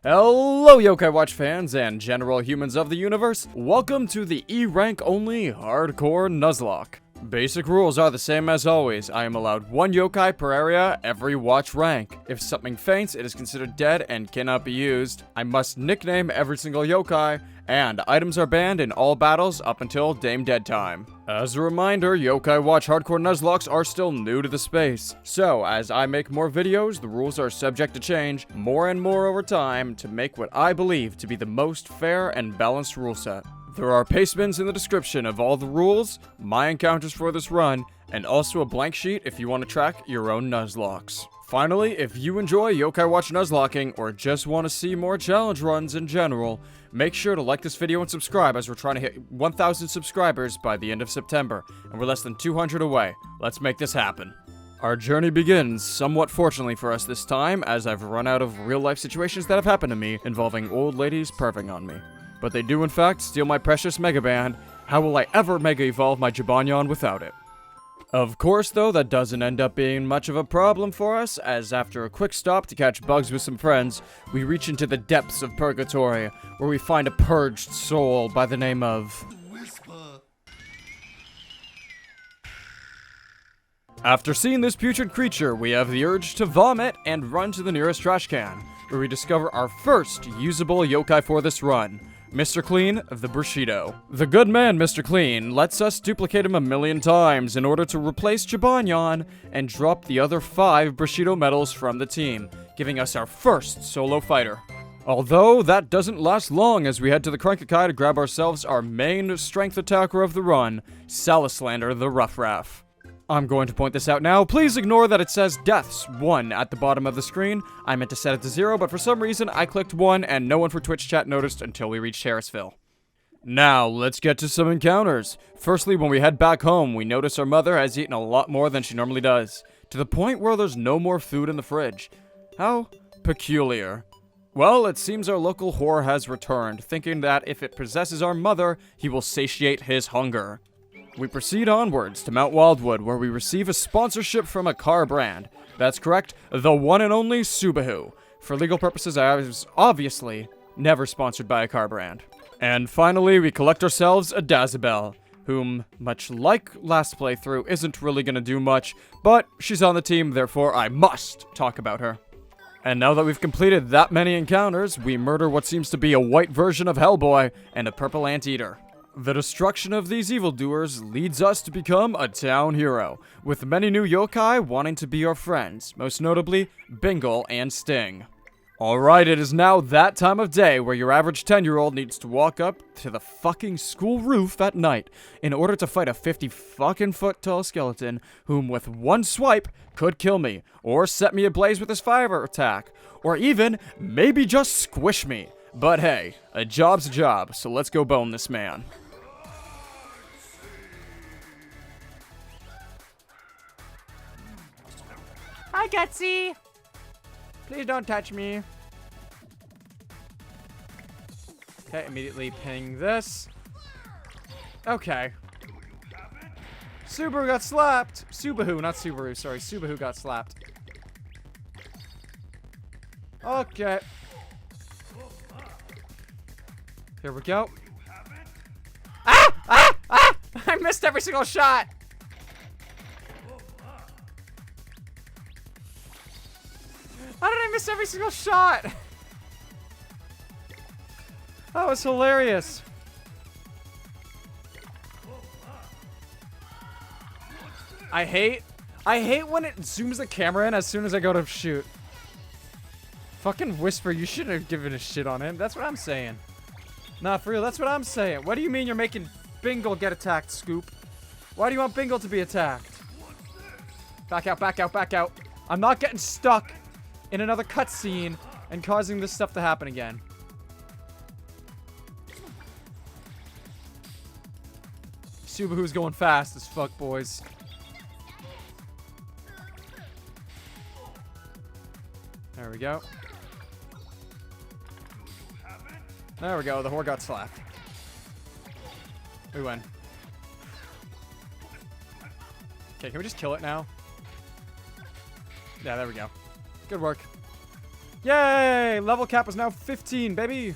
Hello Yokai Watch fans and general humans of the universe, welcome to the E-rank only hardcore Nuzlocke. Basic rules are the same as always. I am allowed one yokai per area every watch rank. If something faints, it is considered dead and cannot be used. I must nickname every single yokai, and items are banned in all battles up until Dame Dedtime. As a reminder, Yokai Watch Hardcore Nuzlocks are still new to the space, so as I make more videos, the rules are subject to change more and more over time to make what I believe to be the most fair and balanced rule set. There are pastebins in the description of all the rules, my encounters for this run, and also a blank sheet if you want to track your own Nuzlocks. Finally, if you enjoy Yokai Watch Nuzlocking or just want to see more challenge runs in general, make sure to like this video and subscribe as we're trying to hit 1,000 subscribers by the end of September, and we're less than 200 away. Let's make this happen. Our journey begins, somewhat fortunately for us this time, as I've run out of real-life situations that have happened to me involving old ladies perving on me. But they do in fact steal my precious Mega Band. How will I ever Mega Evolve my Jabonyon without it? Of course though, that doesn't end up being much of a problem for us, as after a quick stop to catch bugs with some friends, we reach into the depths of Purgatory, where we find a purged soul by the name of... After seeing this putrid creature, we have the urge to vomit and run to the nearest trash can, where we discover our first usable yokai for this run. Mr. Clean, the Bushido. The good man, Mr. Clean, lets us duplicate him 1,000,000 times in order to replace Jabonyon and drop the other 5 Bushido medals from the team, giving us our first solo fighter. Although, that doesn't last long as we head to the Crankakai to grab ourselves our main strength attacker of the run, Salislander the Ruffraff. I'm going to point this out now. Please ignore that it says deaths 1 at the bottom of the screen. I meant to set it to 0, but for some reason I clicked 1 and no one for Twitch chat noticed until we reached Harrisville. Now, let's get to some encounters. Firstly, when we head back home, we notice our mother has eaten a lot more than she normally does, to the point where there's no more food in the fridge. How peculiar. Well, it seems our local whore has returned, thinking that if it possesses our mother, he will satiate his hunger. We proceed onwards to Mount Wildwood, where we receive a sponsorship from a car brand. That's correct, the one and only Subaru. For legal purposes, I was obviously never sponsored by a car brand. And finally, we collect ourselves a Dazabel, whom, much like last playthrough, isn't really gonna do much, but she's on the team, therefore I must talk about her. And now that we've completed that many encounters, we murder what seems to be a white version of Hellboy and a purple anteater. The destruction of these evildoers leads us to become a town hero, with many new yokai wanting to be our friends, most notably Bingle and Sting. Alright, it is now that time of day where your average 10-year-old needs to walk up to the fucking school roof at night in order to fight a 50-fucking-foot tall skeleton whom with one swipe could kill me, or set me ablaze with his fire attack, or even maybe just squish me. But hey, a job's a job, so let's go bone this man. Hi, Gutsy! Please don't touch me. Okay, immediately ping this. Okay. Subaru got slapped! Subaru, not Subaru, sorry. Subaru got slapped. Okay. Here we go. Ah! Ah! Ah! I missed every single shot! How did I miss every single shot? That was hilarious. I hate when it zooms the camera in as soon as I go to shoot. Fucking Whisper, you shouldn't have given a shit on him. That's what I'm saying. Nah, for real, that's what I'm saying. What do you mean you're making Bingle get attacked, Scoop? Why do you want Bingle to be attacked? Back out, back out, back out. I'm not getting stuck in another cutscene and causing this stuff to happen again. Subaru's going fast as fuck, boys. There we go. There we go, the whore got slapped. We win. Okay, can we just kill it now? Yeah, there we go. Good work. Yay! Level cap is now 15, baby!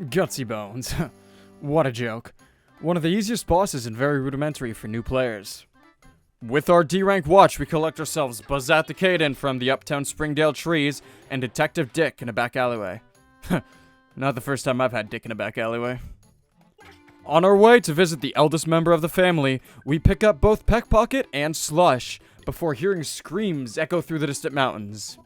Gutsy Bones. What a joke. One of the easiest bosses and very rudimentary for new players. With our D-rank watch, we collect ourselves Buzzat the Caden from the Uptown Springdale trees and Detective Dick in a back alleyway. Not the first time I've had Dick in a back alleyway. On our way to visit the eldest member of the family, we pick up both Peckpocket and Slush before hearing screams echo through the distant mountains.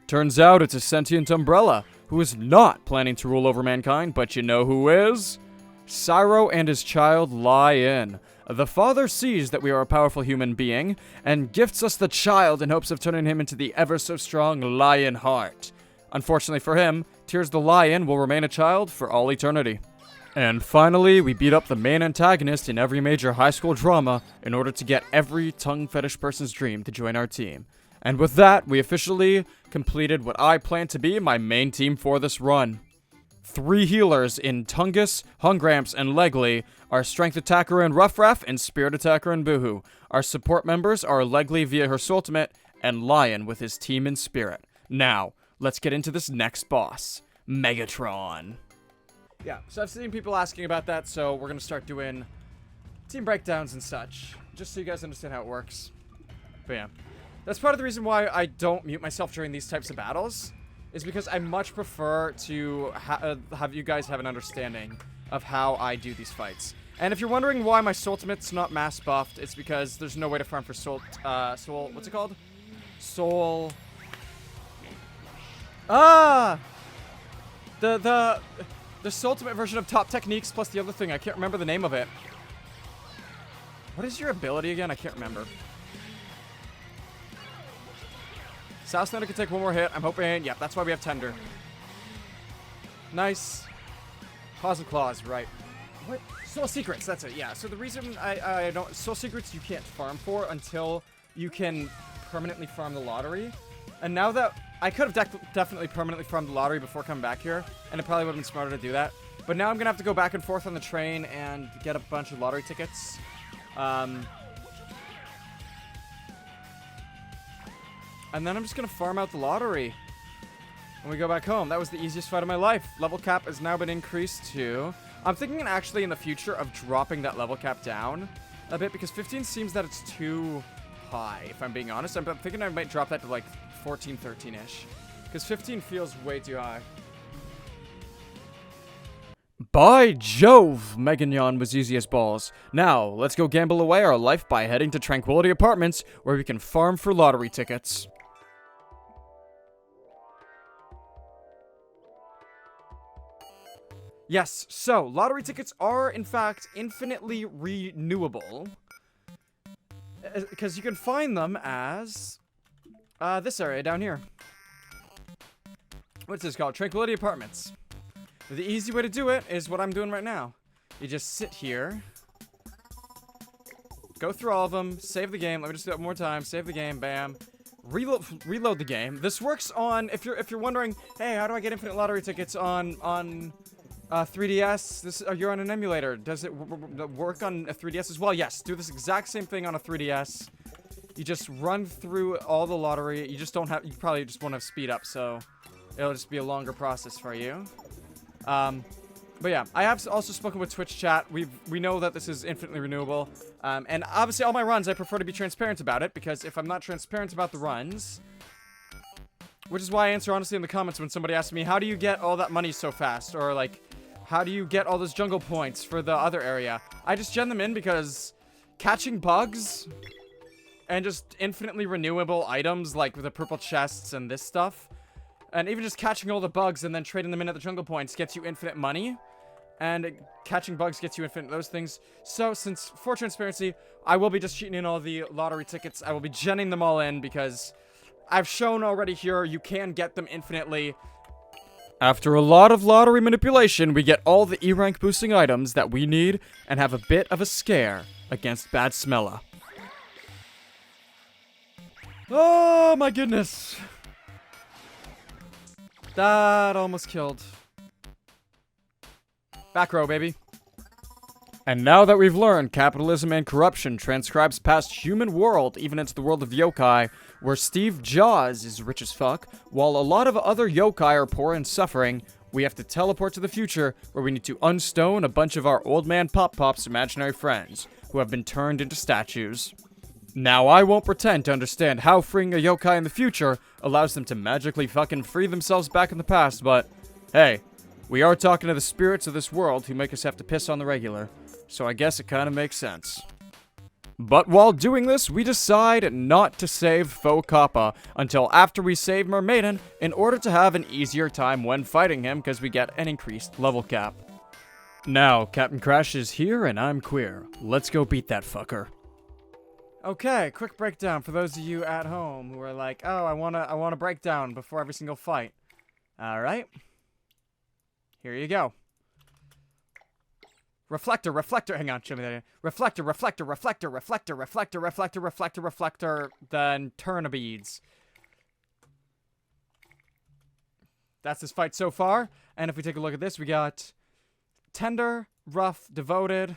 Turns out it's a sentient umbrella who is not planning to rule over mankind, but you know who is? Cyro and his child Lion. The father sees that we are a powerful human being and gifts us the child in hopes of turning him into the ever-so-strong Lionheart. Unfortunately for him, Tears the Lion will remain a child for all eternity. And finally, we beat up the main antagonist in every major high school drama in order to get every tongue fetish person's dream to join our team. And with that, we officially completed what I plan to be my main team for this run. 3 healers in Tungus, Hungramps, and Legly, our Strength Attacker and Ruffraff, and Spirit Attacker and Boohoo. Our support members are Legly via her ultimate, and Lion with his team in Spirit. Now, let's get into this next boss, Megatron. Yeah, so I've seen people asking about that, so we're going to start doing team breakdowns and such, just so you guys understand how it works. But yeah, that's part of the reason why I don't mute myself during these types of battles, is because I much prefer to have you guys have an understanding of how I do these fights. And if you're wondering why my Soultimate's not mass buffed, it's because there's no way to farm for Soul, what's it called? Soul... Ah! The Soultimate version of Top Techniques plus the other thing, I can't remember the name of it. What is your ability again? I can't remember. South Thunder can take one more hit. I'm hoping, yeah, that's why we have Tender. Nice. Paws and Claws, right. What? Soul Secrets, that's it, yeah. So the reason I don't... Soul Secrets you can't farm for until you can permanently farm the lottery. And now that... I could have definitely permanently farmed the lottery before coming back here, and it probably would have been smarter to do that. But now I'm going to have to go back and forth on the train and get a bunch of lottery tickets. And then I'm just going to farm out the lottery when we go back home. That was the easiest fight of my life. Level cap has now been increased to... I'm thinking actually in the future of dropping that level cap down a bit, because 15 seems that it's too high, if I'm being honest. I'm thinking I might drop that to like 14, 13-ish, because 15 feels way too high. By Jove, Meganion was easy as balls. Now, let's go gamble away our life by heading to Tranquility Apartments, where we can farm for lottery tickets. Yes, so, lottery tickets are, in fact, infinitely renewable. Because you can find them as... this area down here. What's this called? Tranquility Apartments. The easy way to do it is what I'm doing right now. You just sit here. Go through all of them. Save the game. Let me just do it one more time. Save the game. Bam. Reload the game. This works on... If you're wondering, hey, how do I get infinite lottery tickets on 3DS? You're on an emulator. Does it work on a 3DS as well? Yes. Do this exact same thing on a 3DS. You just run through all the lottery. You just don't have... You probably just won't have speed up, so it'll just be a longer process for you. But yeah, I have also spoken with Twitch chat. We know that this is infinitely renewable. And obviously all my runs, I prefer to be transparent about it, because if I'm not transparent about the runs, which is why I answer honestly in the comments when somebody asks me, how do you get all that money so fast? Or like, how do you get all those jungle points for the other area? I just gen them in because catching bugs and just infinitely renewable items like the purple chests and this stuff, and even just catching all the bugs and then trading them in at the jungle points gets you infinite money. And catching bugs gets you infinite those things. So, since, for transparency, I will be just cheating in all the lottery tickets. I will be genning them all in because I've shown already here you can get them infinitely. After a lot of lottery manipulation, we get all the E-rank boosting items that we need and have a bit of a scare against Bad Smella. Oh my goodness. That almost killed. Back row, baby. And now that we've learned capitalism and corruption transcribes past human world even into the world of yokai, where Steve Jaws is rich as fuck, while a lot of other yokai are poor and suffering, we have to teleport to the future where we need to unstone a bunch of our old man Pop-Pop's imaginary friends, who have been turned into statues. Now, I won't pretend to understand how freeing a yokai in the future allows them to magically fucking free themselves back in the past, but hey, we are talking to the spirits of this world who make us have to piss on the regular. So I guess it kind of makes sense. But while doing this, we decide not to save Faux Kappa until after we save Mermaiden in order to have an easier time when fighting him because we get an increased level cap. Now, Captain Crash is here and I'm queer. Let's go beat that fucker. Okay, quick breakdown for those of you at home who are like, oh, I want a breakdown before every single fight. Alright. Here you go. Reflector, hang on, show me that. Reflector, then turnibeads. That's this fight so far. And if we take a look at this, we got tender, rough, devoted,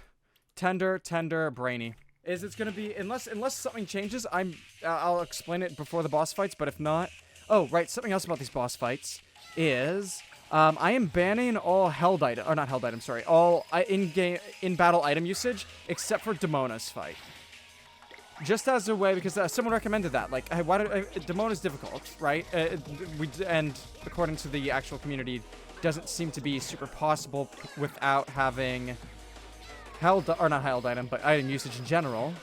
tender, brainy. It's gonna be, unless something changes, I'll explain it before the boss fights, but if not... Oh, right, something else about these boss fights is... I am banning all held item, or not held item, sorry, all in-battle item usage, except for Demona's fight. Just as a way, because someone recommended that, like, hey, Demona's difficult, right? And according to the actual community, doesn't seem to be super possible without having not held item, but item usage in general.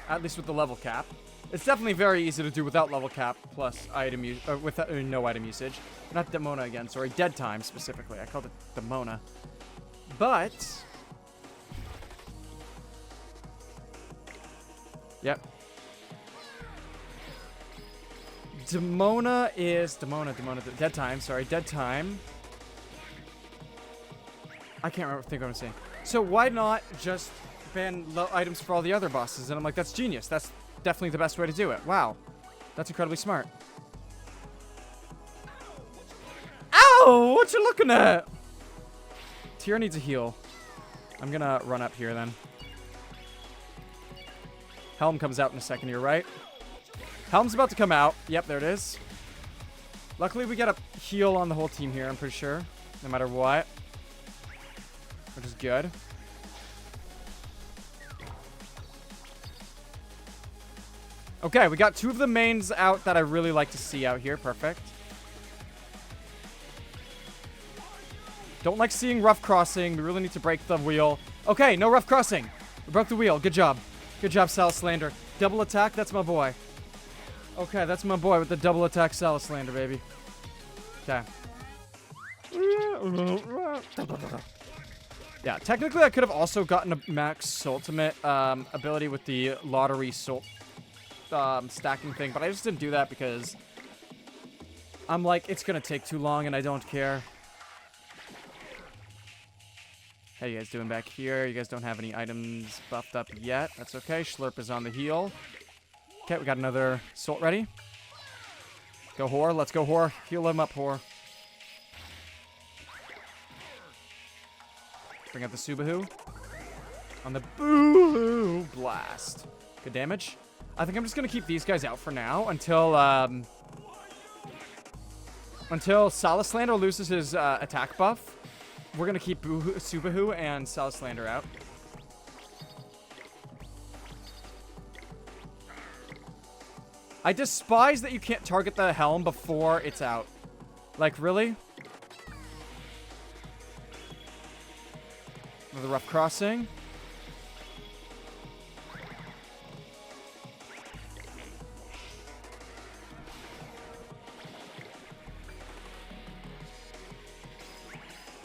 At least with the level cap. It's definitely very easy to do without level cap plus item use, or without no item usage. Not Demona again, sorry, Dedtime specifically. I called it Demona. But yep. Demona, Dedtime, sorry, Dedtime. I can't think what I'm saying. So why not just ban items for all the other bosses? And I'm like, that's genius. That's definitely the best way to do it. Wow. That's incredibly smart. Ow! What you looking at? Tyr needs a heal. I'm gonna run up here then. Helm comes out in a second here, right? Helm's about to come out. Yep, there it is. Luckily, we get a heal on the whole team here, I'm pretty sure. No matter what. Which is good. Okay, we got two of the mains out that I really like to see out here. Perfect. Don't like seeing rough crossing. We really need to break the wheel. Okay, no rough crossing. We broke the wheel. Good job. Good job, Salaslander. Double attack. That's my boy. Okay, that's my boy with the double attack Salaslander, baby. Okay. Yeah, technically I could have also gotten a max ultimate ability with the lottery stacking thing, but I just didn't do that because I'm like, it's gonna take too long and I don't care. How you guys doing back here? You guys don't have any items buffed up yet. That's okay. Schlurp is on the heal. Okay, we got another Salt ready. Go, Whore. Let's go, Whore. Heal him up, Whore. Bring out the Subahu. On the Boo-hoo Blast. Good damage. I think I'm just going to keep these guys out for now until Salaslander loses his attack buff. We're going to keep Subahu and Salaslander out. I despise that you can't target the helm before it's out. Like, really? Another rough crossing.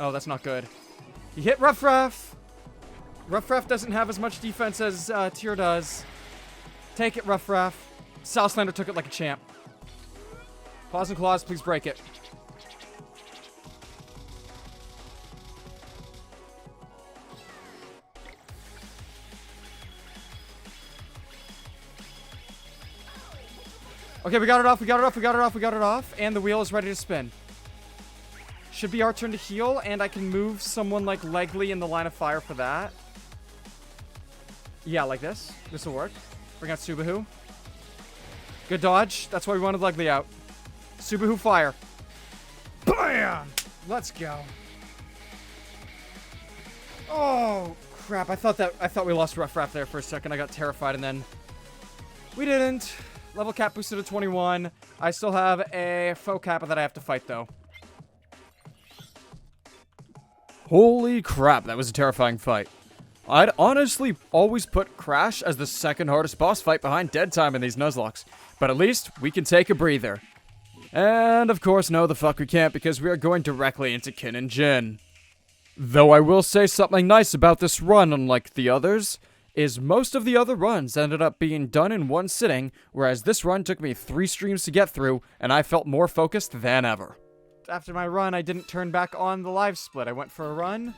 Oh, that's not good. He hit Ruff Ruff. Ruff Ruff doesn't have as much defense as Tyr does. Take it, Ruff Ruff. Salaslander took it like a champ. Paws and claws, please break it. Okay, we got it off, and the wheel is ready to spin. Should be our turn to heal, and I can move someone like Legley in the line of fire for that. Yeah, like this. This will work. Bring out Subahu. Good dodge. That's why we wanted Legly out. Subahu fire. BAM! Let's go. Oh, crap. I thought we lost Rough Rap there for a second. I got terrified and then we didn't. Level cap boosted to 21. I still have a faux kappa that I have to fight though. Holy crap, that was a terrifying fight. I'd honestly always put Crash as the second hardest boss fight behind Dedtime in these Nuzlocks, but at least we can take a breather. And of course, no the fuck we can't because we are going directly into Kin and Jin. Though I will say something nice about this run, unlike the others, is most of the other runs ended up being done in one sitting, whereas this run took me 3 streams to get through, and I felt more focused than ever. After my run, I didn't turn back on the live split. I went for a run,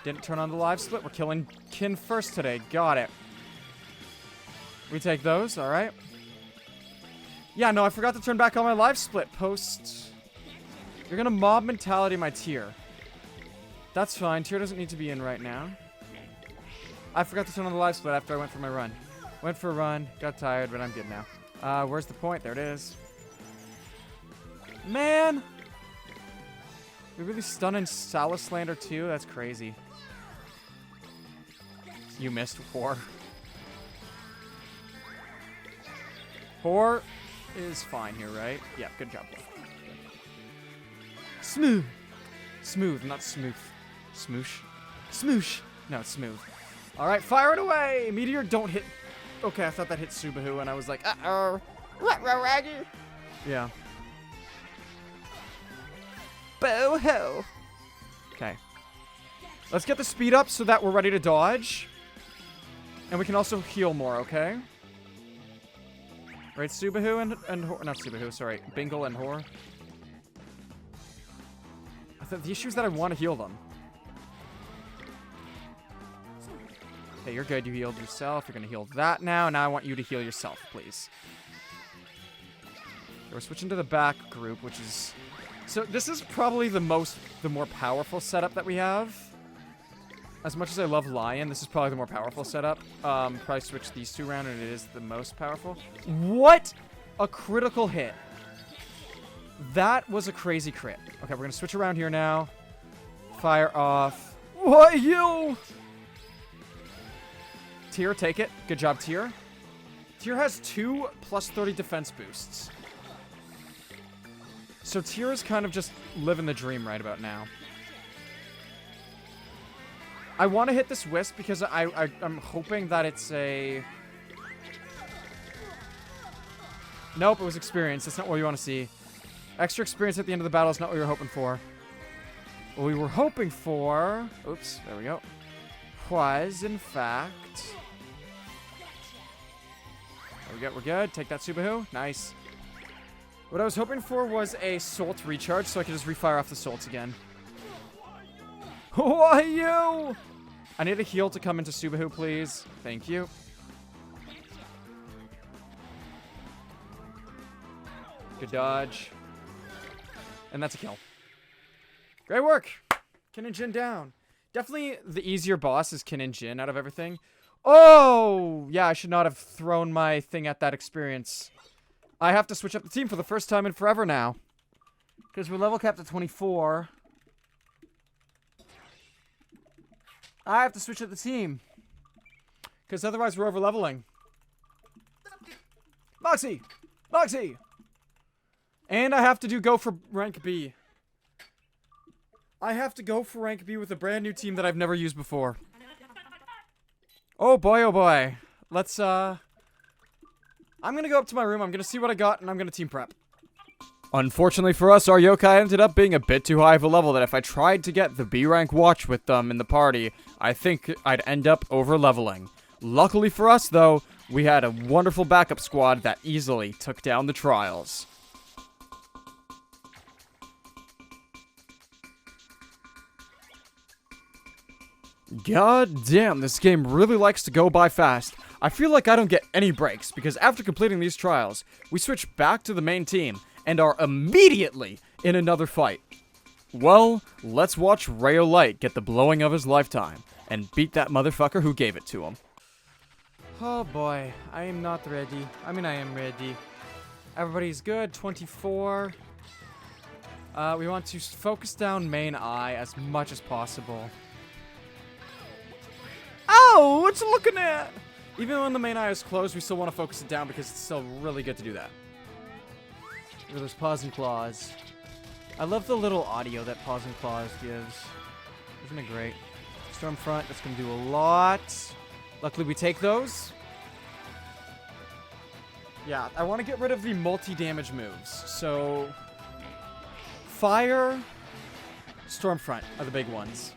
didn't turn on the live split. We're killing Kin first today. Got it. We take those, alright. Yeah, no, I forgot to turn back on my live split post. You're gonna mob mentality my tier. That's fine. Tier doesn't need to be in right now. I forgot to turn on the live split after I went for my run. Went for a run, got tired, but I'm good now. Where's the point? There it is. Man! You're really stunning Salislander too? That's crazy. You missed Whore. Whore is fine here, right? Yeah, good job. Smooth. Smooth, not smooth. Smoosh. Smoosh. No, it's smooth. Alright, fire it away! Meteor, don't hit... Okay, I thought that hit Subahu, and I was like, uh-oh. Yeah. Boo-hoo. Okay. Let's get the speed up so that we're ready to dodge. And we can also heal more, okay? Right, Subahu and not Subahu, sorry. Bingle and Whore. I thought the issue is that I want to heal them. Okay, you're good. You healed yourself. You're going to heal that now. Now I want you to heal yourself, please. Okay, we're switching to the back group, which is... So this is probably the more powerful setup that we have. As much as I love Lion, this is probably the more powerful setup. Probably switch these two around and it is the most powerful. What? A critical hit. That was a crazy crit. Okay, we're going to switch around here now. Fire off. What, you? Tier, take it. Good job, Tier. Tier has 2 plus 30 defense boosts. So Tier is kind of just living the dream right about now. I want to hit this Wisp because I'm hoping that it's a... Nope, it was experience. That's not what we want to see. Extra experience at the end of the battle is not what we were hoping for. What we were hoping for... Oops, there we go. Was, in fact... There we go, we're good. Take that Subahu. Nice. What I was hoping for was a Salt recharge so I could just refire off the Salts again. Why you? I need a heal to come into Subahu, please. Thank you. Good dodge. And that's a kill. Great work. Kin and Jin down. Definitely the easier boss is Kin and Jin out of everything. Oh! Yeah, I should not have thrown my thing at that experience. I have to switch up the team for the first time in forever now. Because we're level capped at 24. I have to switch up the team. Because otherwise we're over leveling. Moxie! Moxie! And I have to go for rank B. I have to go for rank B with a brand new team that I've never used before. Oh boy, oh boy. Let's, I'm gonna go up to my room, I'm gonna see what I got, and I'm gonna team prep. Unfortunately for us, our yokai ended up being a bit too high of a level that if I tried to get the B rank watch with them in the party, I think I'd end up over leveling. Luckily for us, though, we had a wonderful backup squad that easily took down the trials. God damn, this game really likes to go by fast. I feel like I don't get any breaks, because after completing these trials, we switch back to the main team, and are immediately in another fight. Well, let's watch Rayo Light get the blowing of his lifetime, and beat that motherfucker who gave it to him. Oh boy, I am not ready. I mean, I am ready. Everybody's good. 24. We want to focus down main eye as much as possible. Oh, what you looking at? Even when the main eye is closed, we still want to focus it down because it's still really good to do that. Look at those paws and claws. I love the little audio that paws and claws gives. Isn't it great? Stormfront, that's going to do a lot. Luckily, we take those. Yeah, I want to get rid of the multi-damage moves. So, Fire, Stormfront are the big ones.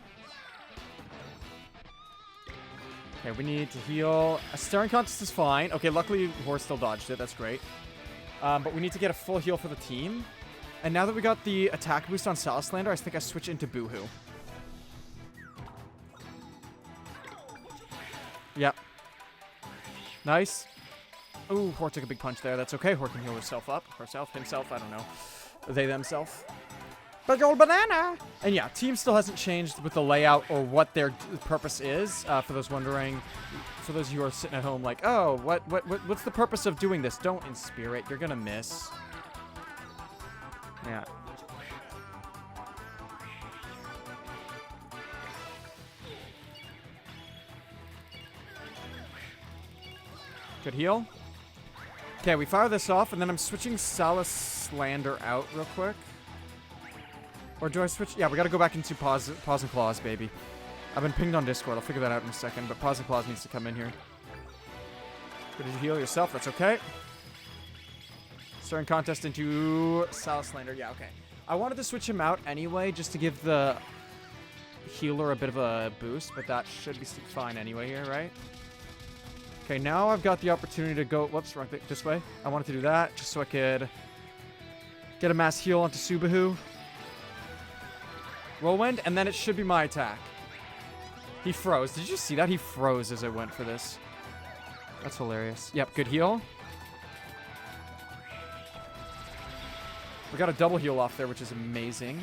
Okay, we need to heal. A Staring Contest is fine. Okay, luckily, Horse still dodged it. That's great. But we need to get a full heal for the team. And now that we got the attack boost on Salaslander, I think I switch into Boohoo. Yep. Nice. Ooh, Hor took a big punch there. That's okay. Hor can heal herself up. Herself, himself, I don't know. They, themself. Big old banana! And yeah, team still hasn't changed with the layout or what their purpose is. For those wondering, for those of you who are sitting at home like, oh, what's the purpose of doing this? Don't inspire it. You're gonna miss. Yeah. Good heal. Okay, we fire this off, and then I'm switching Salaslander out real quick. Or do I switch? Yeah, we gotta go back into Paws and Claws, baby. I've been pinged on Discord. I'll figure that out in a second, but Paws and Claws needs to come in here. Good to heal yourself. That's okay. Starting contest into Salaslander. Yeah, okay. I wanted to switch him out anyway, just to give the healer a bit of a boost, but that should be fine anyway here, right? Okay, now I've got the opportunity to go... Whoops, wrong thing. This way. I wanted to do that, just so I could get a mass heal onto Subahu. Whirlwind, and then it should be my attack. He froze. Did you see that? He froze as I went for this. That's hilarious. Yep, good heal. We got a double heal off there, which is amazing.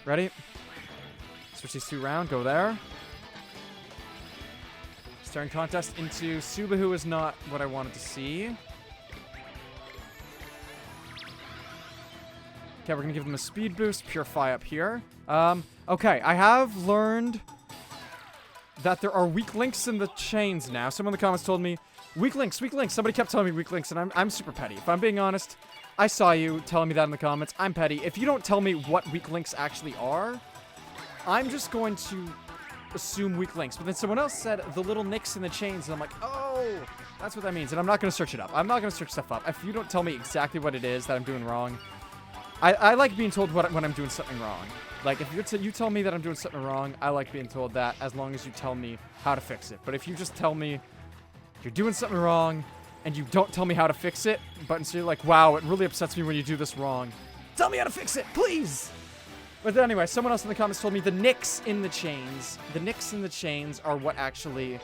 Ready? Switch these two around. Go there. Starting contest into Subahu is not what I wanted to see. Okay, we're going to give them a speed boost. Purify up here. Okay, I have learned that there are weak links in the chains now. Someone in the comments told me, weak links, weak links. Somebody kept telling me weak links, and I'm super petty. If I'm being honest, I saw you telling me that in the comments. I'm petty. If you don't tell me what weak links actually are, I'm just going to assume weak links. But then someone else said the little nicks in the chains, and I'm like, oh, that's what that means. And I'm not going to search it up. I'm not going to search stuff up. If you don't tell me exactly what it is that I'm doing wrong, I like being told when I'm doing something wrong. Like, if you tell me that I'm doing something wrong, I like being told that as long as you tell me how to fix it. But if you just tell me you're doing something wrong and you don't tell me how to fix it, but instead you're like, wow, it really upsets me when you do this wrong. Tell me how to fix it, please! But anyway, someone else in the comments told me the nicks in the chains are what actually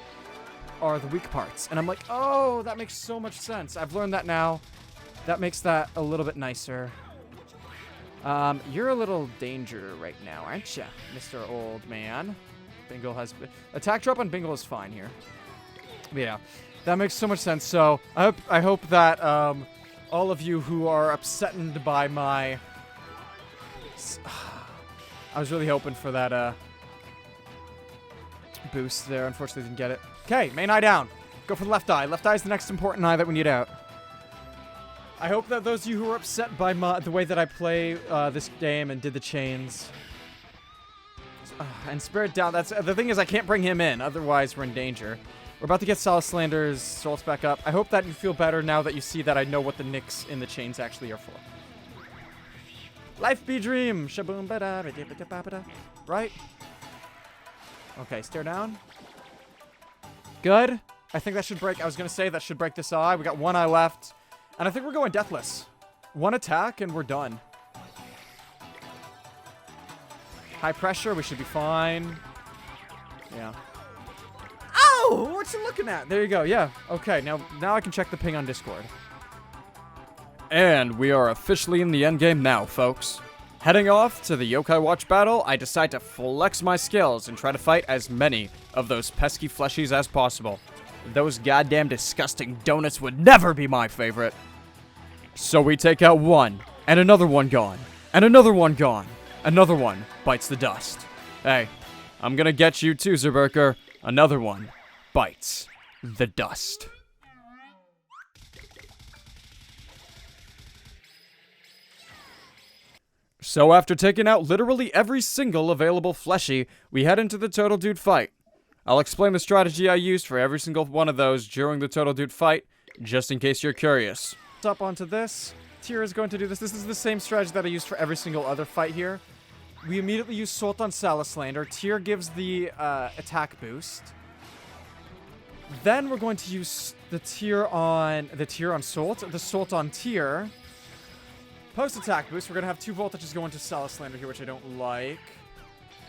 are the weak parts. And I'm like, oh, that makes so much sense. I've learned that now. That makes that a little bit nicer. You're a little danger right now, aren't you, Mr. Old Man? Bingle has... Attack drop on Bingle is fine here. But yeah, that makes so much sense. So, I hope that, all of you who are upsetted by my... I was really hoping for that, boost there. Unfortunately, didn't get it. Okay, main eye down. Go for the left eye. Left eye is the next important eye that we need out. I hope that those of you who are upset by the way that I play this game and did the chains... and Spirit down. That's the thing is I can't bring him in. Otherwise, we're in danger. We're about to get Salaslander's souls back up. I hope that you feel better now that you see that I know what the nicks in the chains actually are for. Life be dream. Shaboom bada bada. Right? Okay, stare down. Good. I think that should break. I was going to say that should break this eye. We got one eye left. And I think we're going deathless. One attack and we're done. High pressure, we should be fine. Yeah. Oh, what you looking at? There you go, yeah. Okay, now I can check the ping on Discord. And we are officially in the endgame now, folks. Heading off to the Yokai Watch battle, I decide to flex my skills and try to fight as many of those pesky fleshies as possible. Those goddamn disgusting donuts would never be my favorite. So we take out one, and another one gone, and another one gone. Another one bites the dust. Hey, I'm gonna get you too, Zerberker. Another one bites the dust. So after taking out literally every single available fleshy, we head into the Total Dude fight. I'll explain the strategy I used for every single one of those during the Total Dude fight, just in case you're curious. Up onto this. Tyr is going to do this. This is the same strategy that I used for every single other fight here. We immediately use Salt on Salaslander. Tyr gives the attack boost. Then we're going to use the Tyr on Salt, the Salt on Tyr. Post-attack boost, we're going to have 2 voltages go into Salaslander here, which I don't like.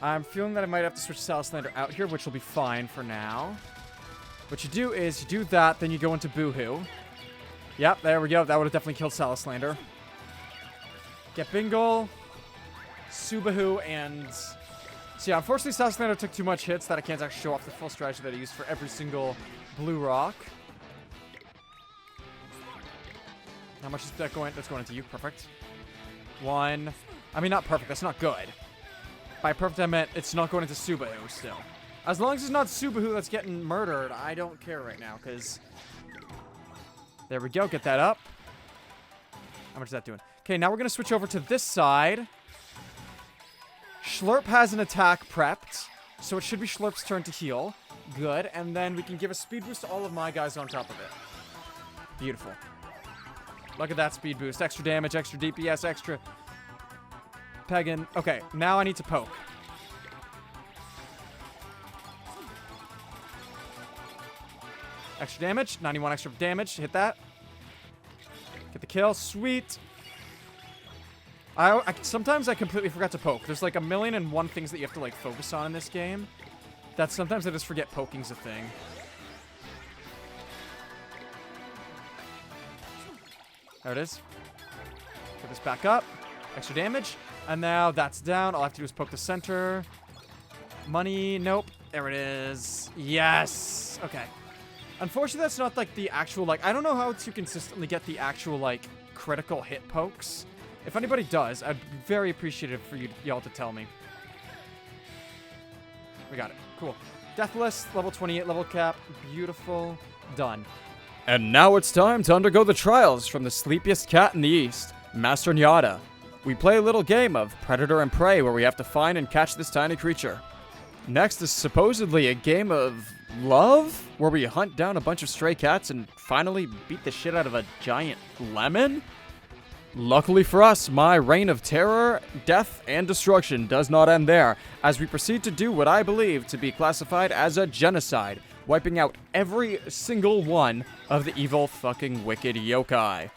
I'm feeling that I might have to switch Salaslander out here, which will be fine for now. What you do is, you do that, then you go into Boohoo. Yep, there we go. That would have definitely killed Salaslander. Get Bingle, Subahu, and... So yeah, unfortunately Salaslander took too much hits that I can't actually show off the full strategy that I used for every single blue rock. How much is that going? That's going into you. Perfect. 1. I mean, not perfect. That's not good. By perfect, I meant it's not going into Subahu still. As long as it's not Subahu that's getting murdered, I don't care right now, because... There we go. Get that up. How much is that doing? Okay, now we're going to switch over to this side. Schlurp has an attack prepped, so it should be Schlurp's turn to heal. Good. And then we can give a speed boost to all of my guys on top of it. Beautiful. Look at that speed boost. Extra damage, extra DPS, extra... Pagan. Okay, now I need to poke. Extra damage. 91 extra damage. Hit that. Get the kill. Sweet. Sometimes I completely forgot to poke. There's like 1,000,001 things that you have to like focus on in this game. That sometimes I just forget poking's a thing. There it is. Get this back up. Extra damage. And now that's down. All I have to do is poke the center. Money. Nope. There it is. Yes. Okay. Unfortunately, that's not like the actual, like, I don't know how to consistently get the actual, like, critical hit pokes. If anybody does, I'd be very appreciative for y'all to tell me. We got it. Cool. Deathless, level 28, level cap. Beautiful. Done. And now it's time to undergo the trials from the sleepiest cat in the East, Master Nyada. We play a little game of Predator and Prey where we have to find and catch this tiny creature. Next is supposedly a game of love, where we hunt down a bunch of stray cats and finally beat the shit out of a giant lemon? Luckily for us, my reign of terror, death, and destruction does not end there, as we proceed to do what I believe to be classified as a genocide, wiping out every single one of the evil fucking wicked yokai.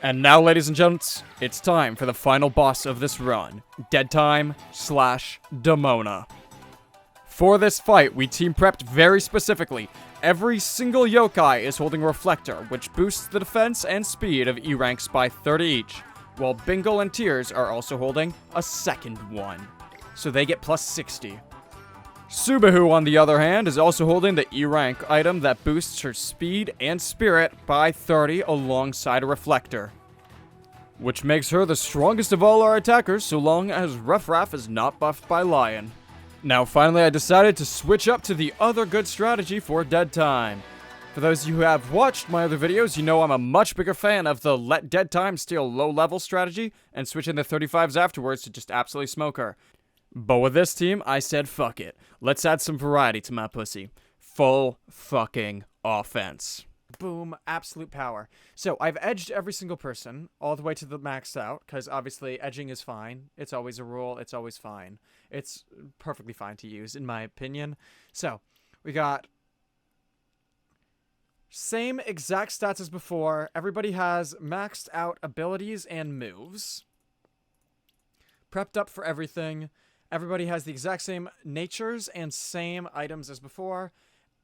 And now, ladies and gents, it's time for the final boss of this run, Dedtime / Demona. For this fight, we team prepped very specifically. Every single yokai is holding a reflector, which boosts the defense and speed of E ranks by 30 each, while Bingle and Tears are also holding a second one, so they get plus 60. Subahu, on the other hand, is also holding the E rank item that boosts her speed and spirit by 30 alongside a reflector, which makes her the strongest of all our attackers so long as Ruffraff is not buffed by Lion. Now, finally, I decided to switch up to the other good strategy for Dedtime. For those of you who have watched my other videos, you know I'm a much bigger fan of the let Dedtime steal low-level strategy and switch in the 35s afterwards to just absolutely smoke her. But with this team, I said fuck it. Let's add some variety to my pussy. Full fucking offense. Boom, absolute power. So, I've edged every single person all the way to the maxed out, because obviously edging is fine. It's always a rule, it's always fine. It's perfectly fine to use, in my opinion. So, we got same exact stats as before. Everybody has maxed out abilities and moves. Prepped up for everything. Everybody has the exact same natures and same items as before,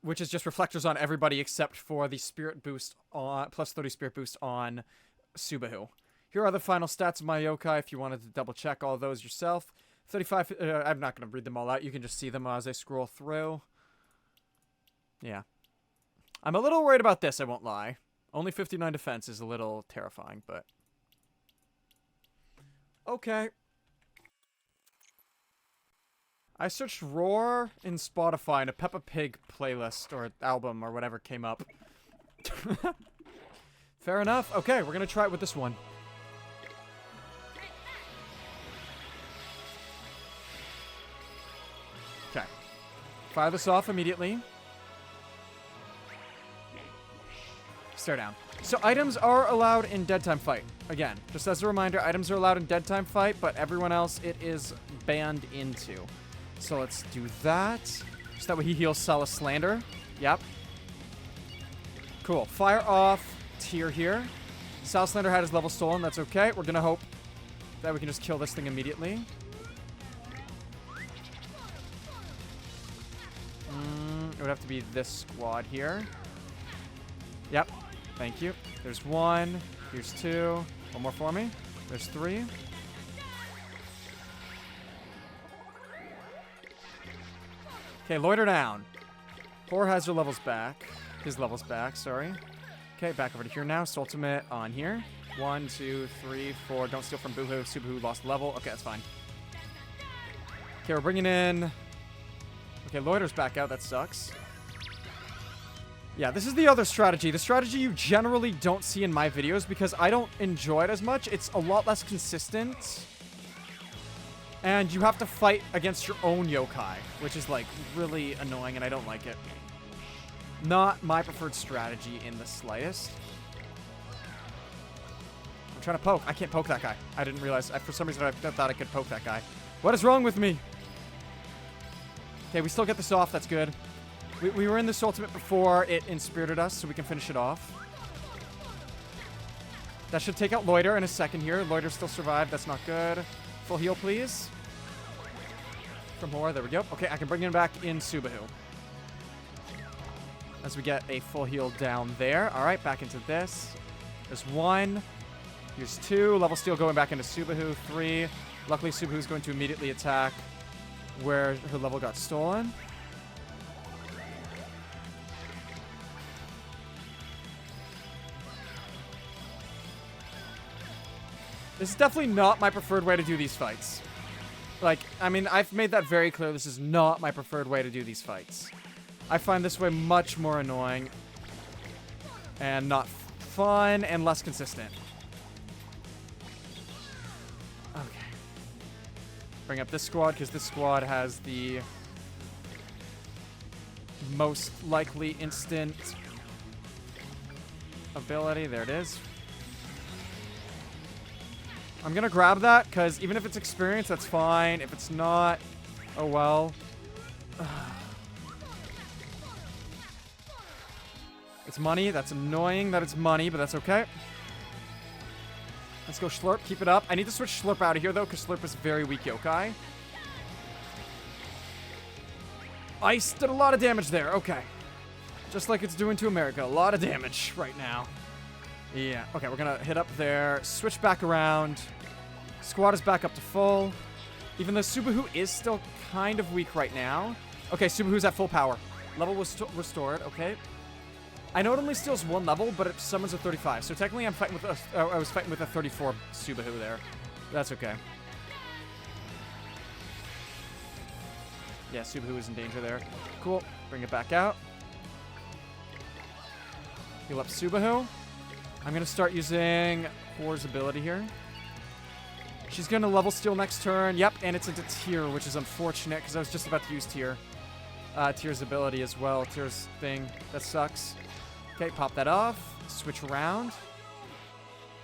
which is just reflectors on everybody except for the spirit boost on plus 30 spirit boost on Subahu. Here are the final stats of my yokai if you wanted to double check all those yourself. 35, I'm not going to read them all out. You can just see them as I scroll through. Yeah. I'm a little worried about this, I won't lie. Only 59 defense is a little terrifying, but... Okay. I searched Roar in Spotify and a Peppa Pig playlist or album or whatever came up. Fair enough. Okay, we're gonna try it with this one. Okay. Fire this off immediately. Stare down. So items are allowed in Dedtime fight. Again, just as a reminder, items are allowed in Dedtime fight, but everyone else it is banned into. So let's do that. So that way he heals Salas Slander. Yep. Cool. Fire off tier here. Salas Slander had his level stolen. That's okay. We're gonna hope that we can just kill this thing immediately. It would have to be this squad here. Yep. Thank you. There's one. Here's two. One more for me. There's three. Okay, loiter down. 4 has your levels back. His levels back, sorry. Okay, back over to here now. Ultimate on here. 1, 2, 3, 4. Don't steal from Boohoo. Subahu lost level. Okay, that's fine. Okay, we're bringing in... Okay, loiter's back out. That sucks. Yeah, this is the other strategy. The strategy you generally don't see in my videos because I don't enjoy it as much. It's a lot less consistent. And you have to fight against your own yokai, which is, like, really annoying, and I don't like it. Not my preferred strategy in the slightest. I'm trying to poke. I can't poke that guy. I didn't realize. For some reason, I thought I could poke that guy. What is wrong with me? Okay, we still get this off. That's good. We were in this ultimate before it inspirited us, so we can finish it off. That should take out Loiter in a second here. Loiter still survived. That's not good. Full heal, please. From more. There we go. Okay, I can bring him back in Subahu. As we get a full heal down there. All right, back into this. There's 1. Here's 2. Level steal going back into Subahu. 3. Luckily, Subahu's going to immediately attack where her level got stolen. This is definitely not my preferred way to do these fights. Like, I mean, I've made that very clear. This is not my preferred way to do these fights. I find this way much more annoying. And not fun and less consistent. Okay. Bring up this squad, because this squad has the most likely instant ability. There it is. I'm gonna grab that, because even if it's experience, that's fine. If it's not, oh well. It's money. That's annoying that it's money, but that's okay. Let's go Slurp. Keep it up. I need to switch Slurp out of here, though, because Slurp is very weak yokai. Ice did a lot of damage there. Okay. Just like it's doing to America. A lot of damage right now. Yeah. Okay, we're gonna hit up there. Switch back around. Squad is back up to full. Even though Subahu is still kind of weak right now. Okay, Subahu's at full power. Level was restored. Okay. I know it only steals 1 level, but it summons a 35. So technically I'm fighting with a... I was fighting with a 34 Subahu there. That's okay. Yeah, Subahu is in danger there. Cool. Bring it back out. Heal up Subahu. I'm going to start using Horror's ability here. She's going to level steal next turn. Yep, and it's into Tyr, which is unfortunate because I was just about to use Tyr. Tyr's ability as well. Tyr's thing. That sucks. Okay, pop that off. Switch around.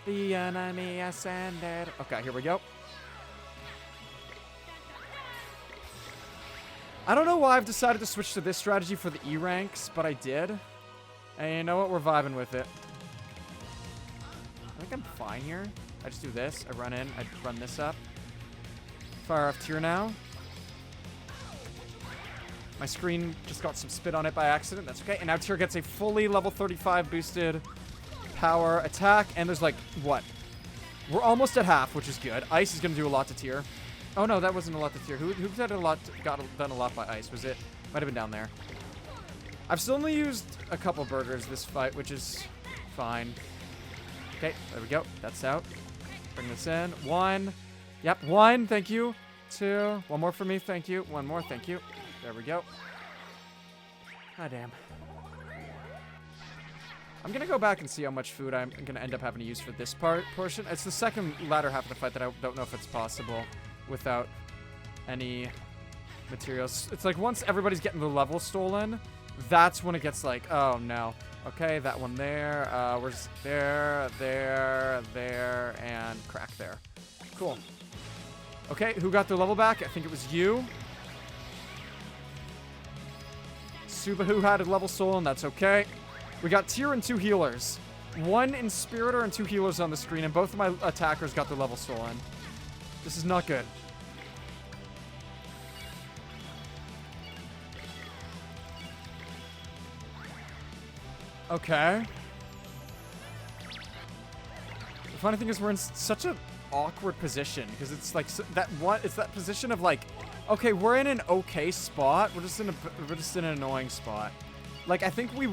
The enemy ascended. Okay, here we go. I don't know why I've decided to switch to this strategy for the E ranks, but I did. And you know what? We're vibing with it. I think I'm fine here. I just do this. I run in. I run this up. Fire off Tyr now. My screen just got some spit on it by accident. That's okay. And now Tyr gets a fully level 35 boosted power attack. And there's like, what? We're almost at half, which is good. Ice is going to do a lot to Tyr. Oh, no, that wasn't a lot to Tyr. Who done a lot by Ice? Was it? Might have been down there. I've still only used a couple burgers this fight, which is fine. Okay, there we go. That's out. Bring this in. 1. Yep, 1. Thank you. 2. 1 more for me. Thank you. 1 more. Thank you. There we go. Ah, damn. I'm gonna go back and see how much food I'm gonna end up having to use for this portion. It's the second latter half of the fight that I don't know if it's possible without any materials. It's like once everybody's getting the level stolen, that's when it gets like, oh no. Okay, that one there. Where's there, and crack there. Cool. Okay, who got their level back? I think it was you. Subahu had a level stolen, that's okay. We got tier and 2 healers. 1 Inspiritor and 2 healers on the screen, and both of my attackers got their level stolen. This is not good. Okay. The funny thing is we're in such an awkward position, because it's like it's that position of like, okay, we're in an okay spot. We're just in an annoying spot. Like, I think we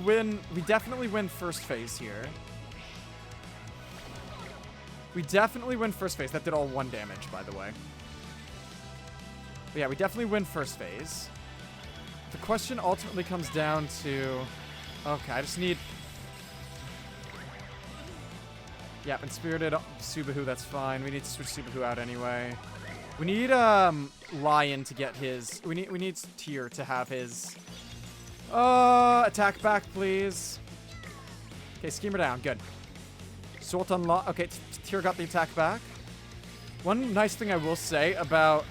definitely win first phase here. We definitely win first phase. That did all 1 damage, by the way. But yeah, we definitely win first phase. The question ultimately comes down to... Okay, I just need... Yep, Inspirited Subahu, that's fine. We need to switch Subahu out anyway. We need, Lion to get his... We need Tier to have his... attack back, please. Okay, Schemer down. Good. Sort unlock. Okay, Tier got the attack back. One nice thing I will say about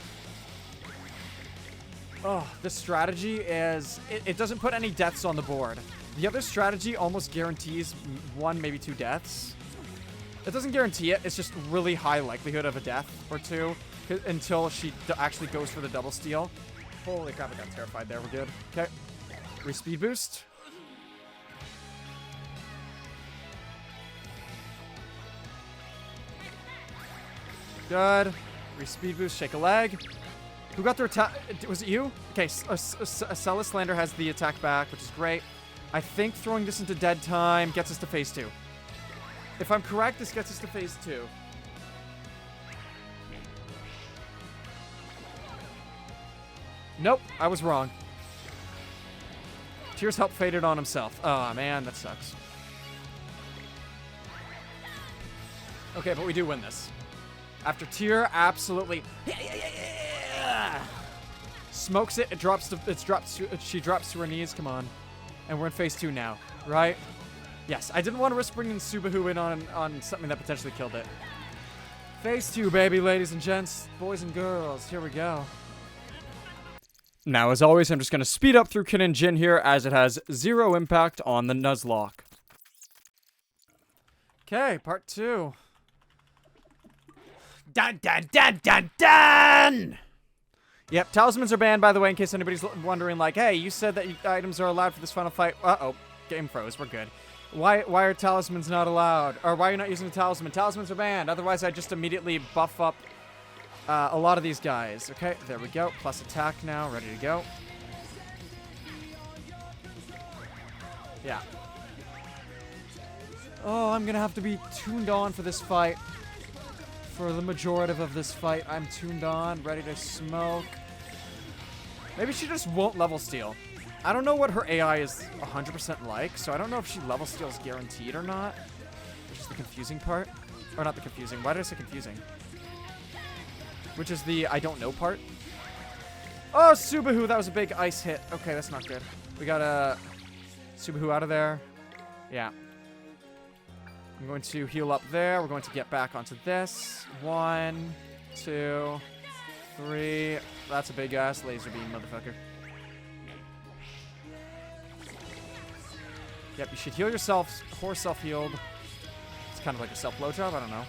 this strategy is it doesn't put any deaths on the board. The other strategy almost guarantees 1, maybe 2 deaths. It doesn't guarantee it. It's just really high likelihood of a death or 2 until she actually goes for the double steal. Holy crap, I got terrified there. We're good. Okay. Speed boost. Good. Speed boost. Shake a leg. Who got their attack? Was it you? Okay. Celaslander has the attack back, which is great. I think throwing this into Dedtime gets us to phase 2. If I'm correct, this gets us to phase 2. Nope, I was wrong. Tears help faded on himself. Oh, man, that sucks. Okay, but we do win this. After Tear absolutely smokes it, she drops to her knees. Come on. And we're in phase 2 now, right? Yes, I didn't want to risk bringing Subahu in on something that potentially killed it. Phase 2, baby, ladies and gents, boys and girls. Here we go. Now, as always, I'm just going to speed up through Kin and Jin here, as it has 0 impact on the Nuzlocke. Okay, part 2. Dun, dun, dun, dun, dun! Yep, talismans are banned, by the way, in case anybody's wondering, like, hey, you said that items are allowed for this final fight. Uh-oh, game froze, we're good. Why are talismans not allowed? Or why are you not using a talisman? Talismans are banned, otherwise I just immediately buff up a lot of these guys. Okay, there we go. Plus attack now, ready to go. Yeah. Oh, I'm gonna have to be tuned on for this fight. For the majority of this fight, I'm tuned on, ready to smoke. Maybe she just won't level steal. I don't know what her AI is 100% like, so I don't know if she level steals guaranteed or not. Which is the confusing part. Or not the confusing. Why did I say confusing? Which is the I don't know part. Oh, Subahu, that was a big ice hit. Okay, that's not good. We got Subahu out of there. Yeah. I'm going to heal up there. We're going to get back onto this. 1, 2, 3. That's a big ass laser beam, motherfucker. Yep, you should heal yourself. Horse self-healed. It's kind of like a self-blowjob. I don't know.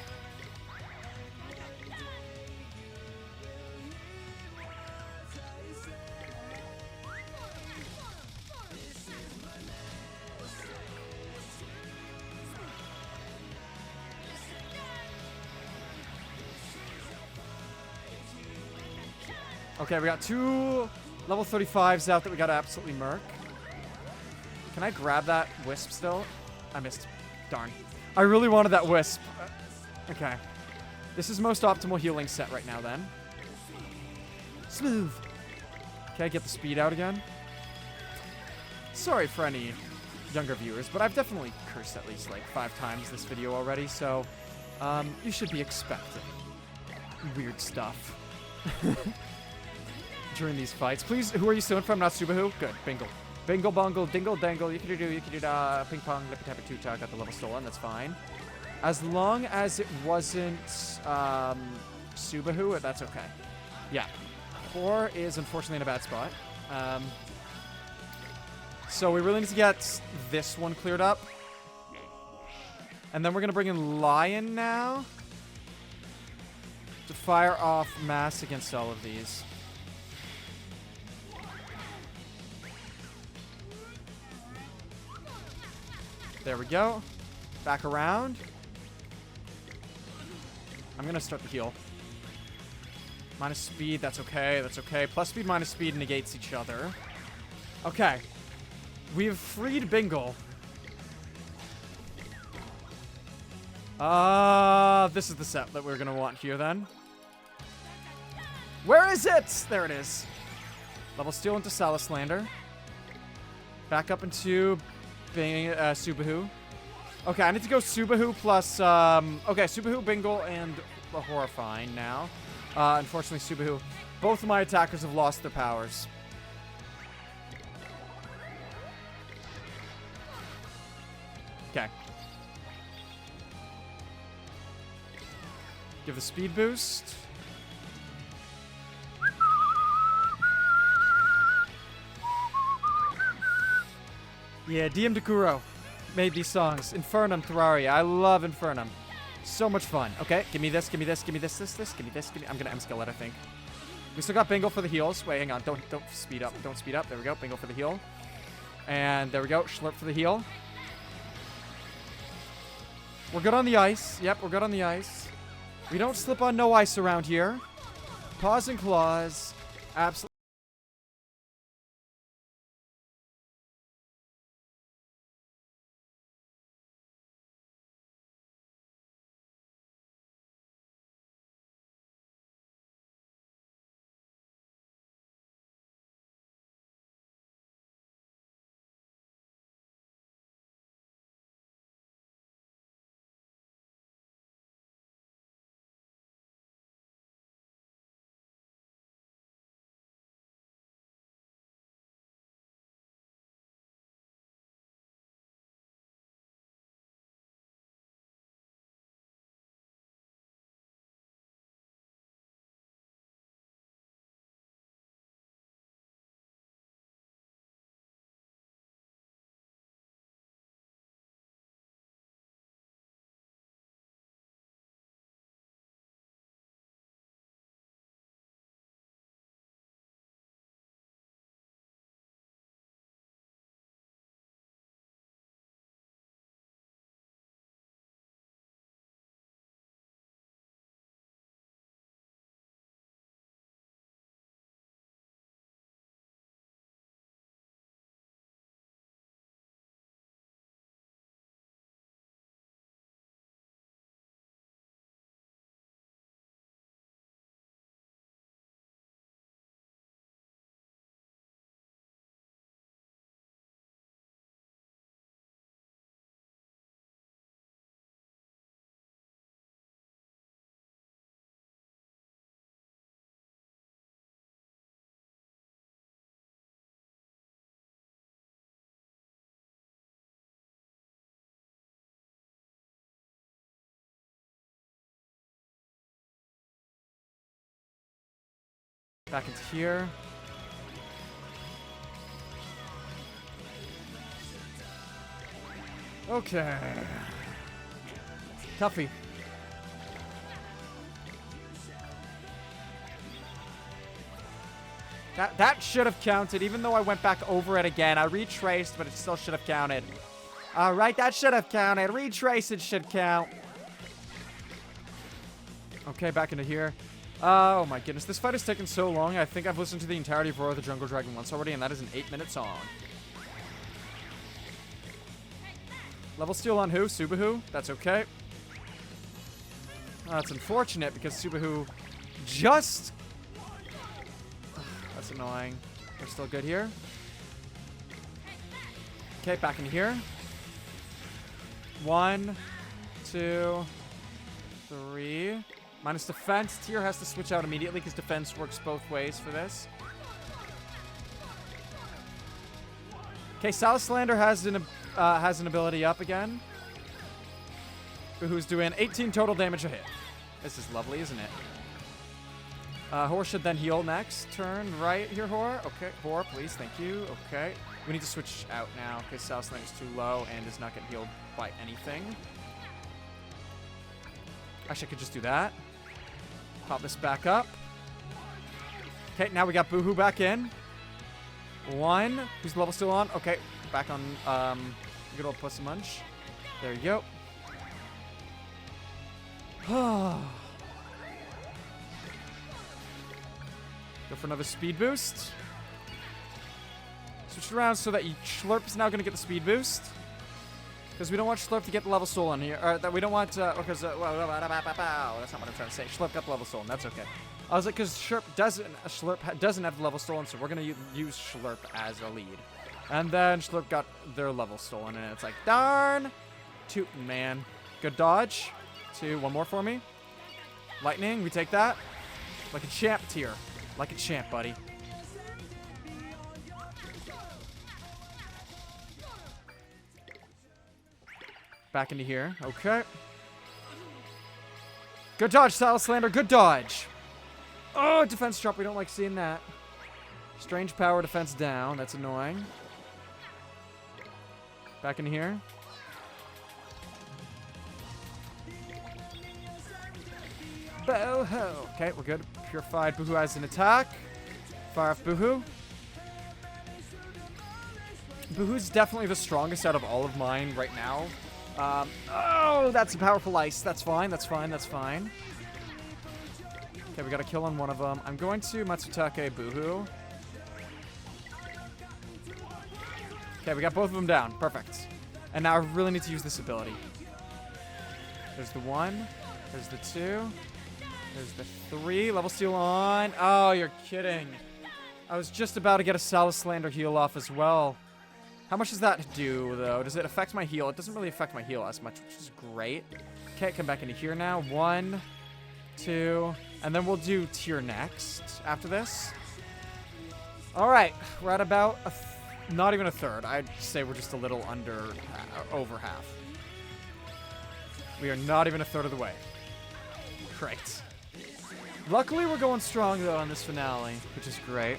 Okay, we got 2 level 35s out that we gotta absolutely murk. Can I grab that wisp still? I missed. Darn. I really wanted that wisp. Okay. This is most optimal healing set right now, then. Smooth. Okay, get the speed out again. Sorry for any younger viewers, but I've definitely cursed at least like 5 times this video already, so you should be expecting weird stuff during these fights. Please, who are you stealing from? Not Subahu? Good. Bingle. Bingle, bongle, dingle, dangle. You can do da, ping pong, lippy tappy tuta. Got the level stolen. That's fine. As long as it wasn't Subahu, that's okay. Yeah. 4 is unfortunately in a bad spot. So we really need to get this one cleared up. And then we're going to bring in Lion now to fire off mass against all of these. There we go. Back around. I'm going to start the heal. Minus speed, that's okay, that's okay. Plus speed, minus speed negates each other. Okay. We've freed Bingle. This is the set that we're going to want here, then. Where is it? There it is. Level steal into Salislander. Back up into Subahu. Okay, I need to go Subahu plus, okay, Subahu, Bingle, and Horrifying now. Unfortunately, Subahu. Both of my attackers have lost their powers. Okay. Give the speed boost. Yeah, DM Dekuro made these songs. Infernum, Terraria. I love Infernum. So much fun. Okay, give me this, give me this, give me this, give me this, give me... I'm gonna M-skill it, I think. We still got Bingle for the heals. Wait, hang on. Don't speed up. Don't speed up. There we go. Bingle for the heal. And there we go. Schlurp for the heal. We're good on the ice. Yep, we're good on the ice. We don't slip on no ice around here. Paws and claws. Absolutely. Back into here. Okay. Tuffy. That should have counted, even though I went back over it again. I retraced, but it still should have counted. Alright, that should have counted. Retrace it should count. Okay, back into here. Oh my goodness, this fight has taken so long. I think I've listened to the entirety of Roar of the Jungle Dragon once already, and that is an 8-minute song. Level steal on who? Subaru? That's okay. That's unfortunate because Subaru just... That's annoying. We're still good here. Okay, back in here. 1, 2, 3. Minus defense. Tier has to switch out immediately because defense works both ways for this. Okay, Salaslander has an ability up again. Who's doing 18 total damage a hit. This is lovely, isn't it? Hor should then heal next turn. Right here, Hor. Okay, Hor, please. Thank you. Okay. We need to switch out now because Salaslander's too low and is not getting healed by anything. Actually, I could just do that. Pop this back up. Okay, now we got Boohoo back in. 1. Who's the level still on? Okay, back on good old Puss Munch. There you go. Go for another speed boost. Switch it around so that Schlurp is now going to get the speed boost. Because we don't want Schlurp to get the level stolen here. Or that we don't want because that's not what I'm trying to say. Schlurp got the level stolen. That's okay. I was like, because Schlurp doesn't have the level stolen, so we're going to use Schlurp as a lead. And then Schlurp got their level stolen, and it's like, darn. 2, man. Good dodge. 2, one more for me. Lightning, we take that. Like a champ tier. Like a champ, buddy. Back into here. Okay. Good dodge, Salaslander. Good dodge. Oh, defense drop. We don't like seeing that. Strange power defense down. That's annoying. Back in here. Bo-ho. Okay, we're good. Purified. Boohoo has an attack. Fire off Boohoo. Boohoo's definitely the strongest out of all of mine right now. Oh, that's a powerful ice. That's fine. That's fine. That's fine. Okay, we got a kill on one of them. I'm going to Matsutake Boohoo. Okay, we got both of them down. Perfect. And now I really need to use this ability. There's the 1. There's the 2. There's the 3. Level steal on. Oh, you're kidding. I was just about to get a Salaslander heal off as well. How much does that do, though? Does it affect my heal? It doesn't really affect my heal as much, which is great. Okay, come back into here now. 1, 2, and then we'll do tier next after this. All right, we're at about not even a third. I'd say we're just a little under, over half. We are not even a third of the way. Great. Luckily, we're going strong, though, on this finale, which is great.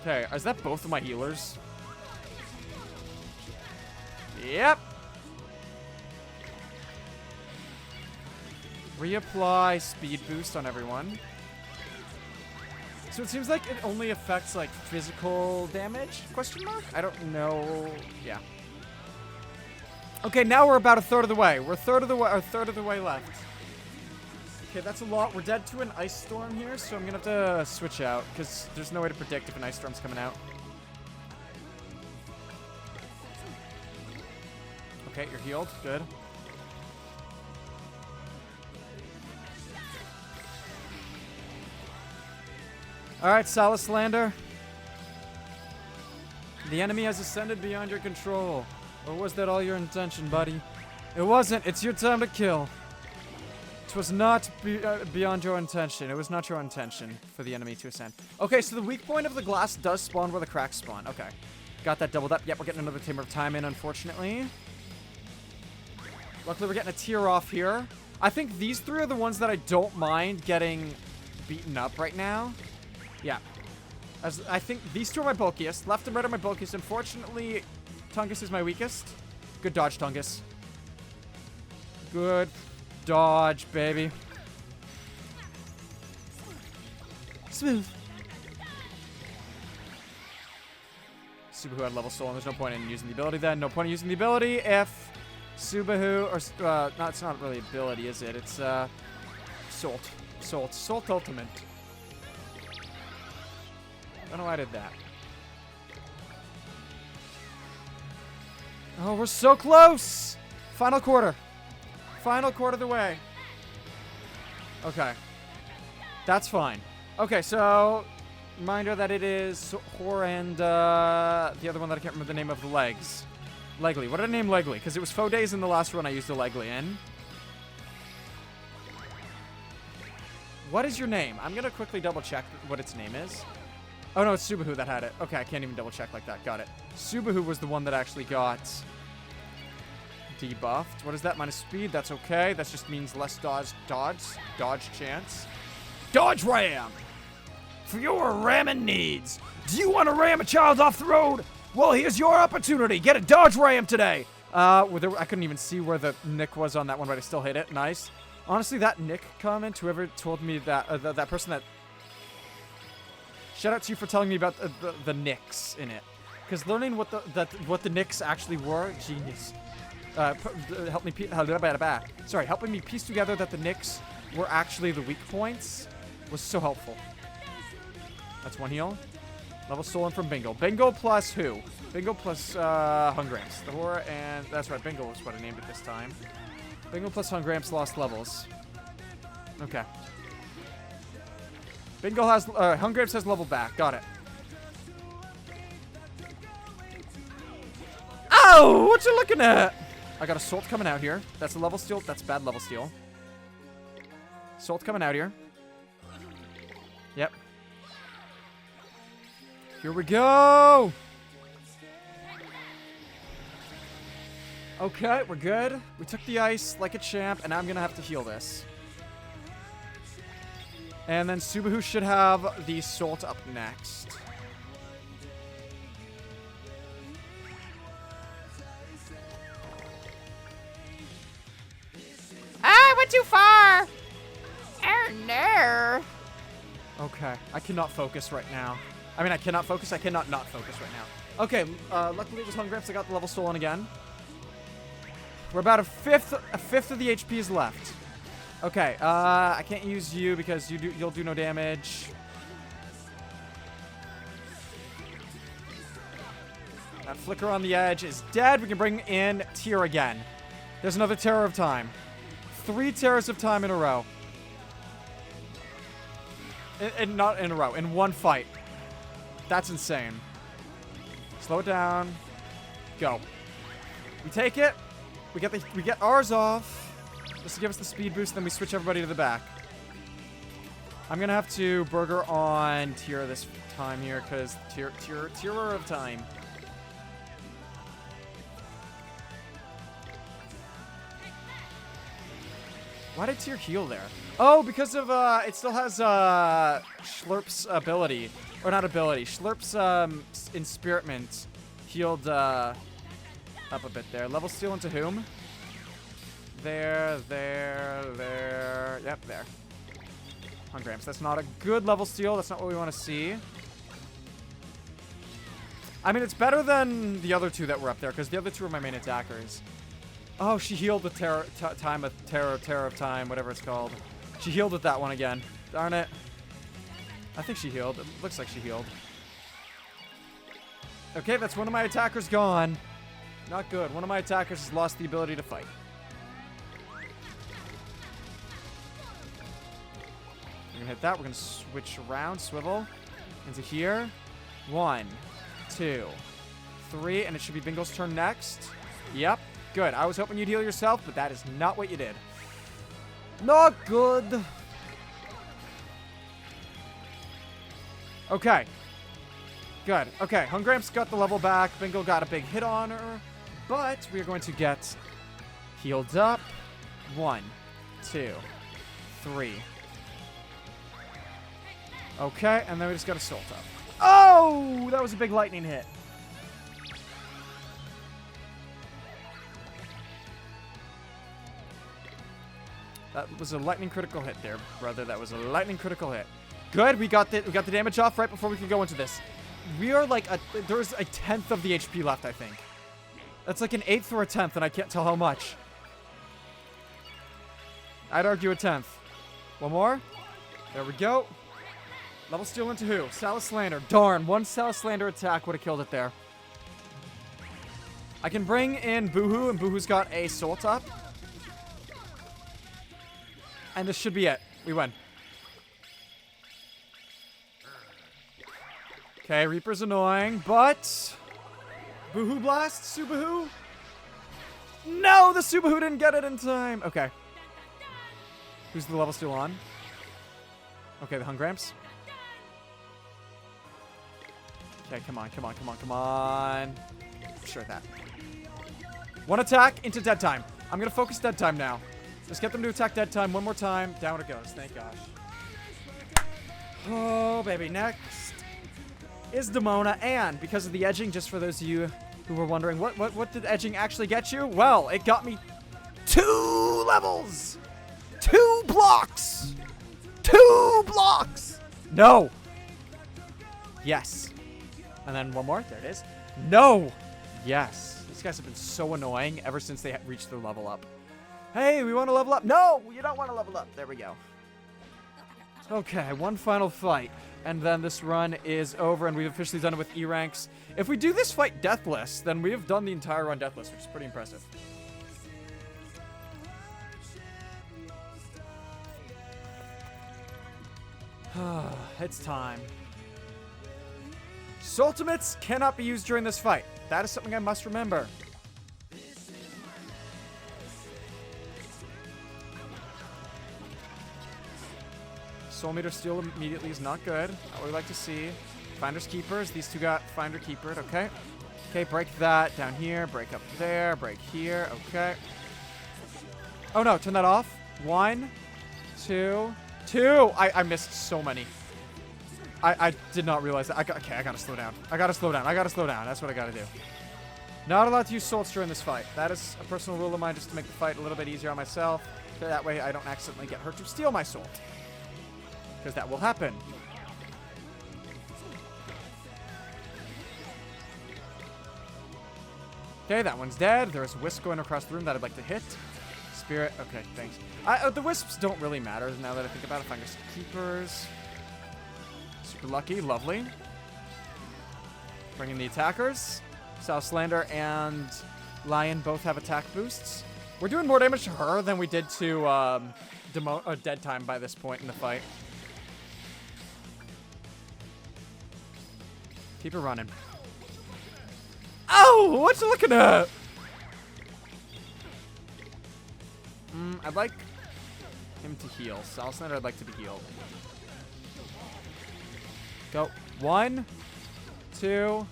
Okay, is that both of my healers? Yep. Reapply speed boost on everyone. So it seems like it only affects, like, physical damage? Question mark? I don't know. Yeah. Okay, now we're about a third of the way. We're a third of the way left. Okay, that's a lot. We're dead to an ice storm here, so I'm gonna have to switch out because there's no way to predict if an ice storm's coming out. Okay, you're healed. Good. Alright, Salaslander. The enemy has ascended beyond your control. Or was that all your intention, buddy? It wasn't. It's your time to kill. It was not beyond your intention. It was not your intention for the enemy to ascend. Okay, so the weak point of the glass does spawn where the cracks spawn. Okay. Got that doubled up. Yep, we're getting another Tamer of Time in, unfortunately. Luckily, we're getting a tier off here. I think these 3 are the ones that I don't mind getting beaten up right now. Yeah. As I think these 2 are my bulkiest. Left and right are my bulkiest. Unfortunately, Tungus is my weakest. Good dodge, Tungus. Good dodge, baby. Smooth. Subaru had level stolen. There's no point in using the ability then. No point in using the ability if Subaru, or, no, it's not really ability, is it? It's, Salt. Salt Ultimate. I don't know why I did that. Oh, we're so close! Final quarter. Final quarter of the way. Okay. That's fine. Okay, so... Reminder that it is Hor and the other one that I can't remember the name of, the legs. Legly. What did I name Legly? Because it was faux days in the last run I used the Legly in. What is your name? I'm going to quickly double check what its name is. Oh no, it's Subahu that had it. Okay, I can't even double check like that. Got it. Subahu was the one that actually got debuffed. What is that? Minus speed. That's okay. That just means less dodge chance. Dodge ram! For your ramming needs. Do you want to ram a child off the road? Well, here's your opportunity. Get a dodge ram today. I couldn't even see where the nick was on that one, but I still hit it. Nice. Honestly, that nick comment, whoever told me that, that person that... Shout out to you for telling me about the nicks in it. Because learning what the nicks actually were, genius. Helping me piece together that the nicks were actually the weak points was so helpful. That's one heal. Level stolen from Bingo. Bingo plus who? Bingo plus Hungramps. The horror and... That's right, Bingo was what I named it this time. Bingo plus Hungramps lost levels. Okay. Bingo has... Hungramps has level back. Got it. Oh! What you looking at? I got Assault coming out here. That's a level steal. That's bad level steal. Assault coming out here. Yep. Here we go! Okay, we're good. We took the ice like a champ, and now I'm gonna have to heal this. And then Subahu should have the Salt up next. I went too far! Oh no! Okay, I cannot focus right now. I mean, I cannot focus. I cannot not focus right now. Okay, luckily it was Hungramps. I got the level stolen again. We're about a fifth of the HP is left. Okay, I can't use you because you'll do no damage. That flicker on the edge is dead. We can bring in Tear again. There's another Terror of Time. 3 Terrors of Time in a row. Not in a row, in one fight. That's insane. Slow it down. Go. We take it. We get ours off. Just to give us the speed boost, then we switch everybody to the back. I'm gonna have to burger on Tear this time here, because Tearer of Time. Why did Tear heal there? Oh, because of, it still has, Schlurp's ability. Or not ability. Schlurp's, Inspiritment healed, up a bit there. Level steal into whom? There. Yep, there. Hungramps. That's not a good level steal. That's not what we want to see. I mean, it's better than the other 2 that were up there, because the other 2 are my main attackers. Oh, she healed with Terror of Time, whatever it's called. She healed with that one again. Darn it. I think she healed. It looks like she healed. Okay, that's one of my attackers gone. Not good. One of my attackers has lost the ability to fight. We're gonna hit that. We're gonna switch around, swivel into here. 1, 2, 3, and it should be Bingo's turn next. Yep. Good. I was hoping you'd heal yourself, but that is not what you did. Not good. Okay. Good. Okay. Hungramps got the level back. Bingo got a big hit on her. But we are going to get healed up. 1, 2, 3. Okay. And then we just got Assault up. Oh! That was a big lightning hit. That was a lightning critical hit there, brother. That was a lightning critical hit. Good. We got the damage off right before we could go into this. We are like there's a 10th of the HP left, I think. That's like an 1/8 or a 10th, and I can't tell how much. I'd argue a 10th. One more. There we go. Level steal into who? Salislander. Darn. One Salislander attack would have killed it there. I can bring in Boohoo, and Boohoo's got a Salt up. And this should be it. We win. Okay, Reaper's annoying, but... Boohoo Blast? Subahoo? No, the Subahoo didn't get it in time. Okay. Who's the level still on? Okay, the Hungramps. Okay, come on, come on, come on, come on. Sure that. One attack into Dedtime. I'm gonna focus Dedtime now. Let's get them to attack Dedtime one more time. Down it goes. Thank gosh. Oh, baby. Next is Demona. And because of the edging, just for those of you who were wondering, what did edging actually get you? Well, it got me 2 levels. 2 blocks. 2 blocks. No. Yes. And then one more. There it is. No. Yes. These guys have been so annoying ever since they reached their level up. Hey, we want to level up. No, you don't want to level up. There we go. Okay, one final fight. And then this run is over, and we've officially done it with E ranks. If we do this fight deathless, then we have done the entire run deathless, which is pretty impressive. It's time. Ultimates cannot be used during this fight. That is something I must remember. Soul Meter Steal immediately is not good. Not what we like to see. Finder's Keepers. These two got Finder Keepered. Okay. Okay, break that down here. Break up there. Break here. Okay. Oh no, turn that off. 1, 2, 2. I missed so many. I did not realize that. Okay, I gotta slow down. I gotta slow down. I gotta slow down. That's what I gotta do. Not allowed to use Salts during this fight. That is a personal rule of mine, just to make the fight a little bit easier on myself. So that way I don't accidentally get her to steal my Salt. Because that will happen. Okay, that one's dead. There's a Wisp going across the room that I'd like to hit. Spirit. Okay, thanks. The Wisps don't really matter now that I think about it. Finder's Keepers. Super lucky. Lovely. Bring in the attackers. Southslander and Lion both have attack boosts. We're doing more damage to her than we did to Dedtime by this point in the fight. Keep her running. Oh, what you looking at? I'd like him to heal. Southslander, I'd like to be healed. Go. 1, 2,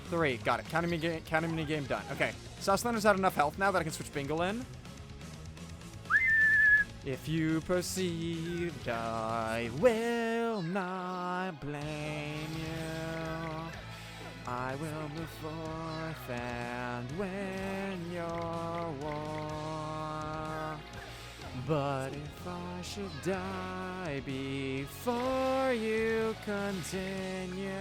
3. Got it. Counting mini game done. Okay. Southslander's had enough health now that I can switch Bingle in. If you proceed, I will not blame you. I will move forth and win your war. But if I should die before you continue,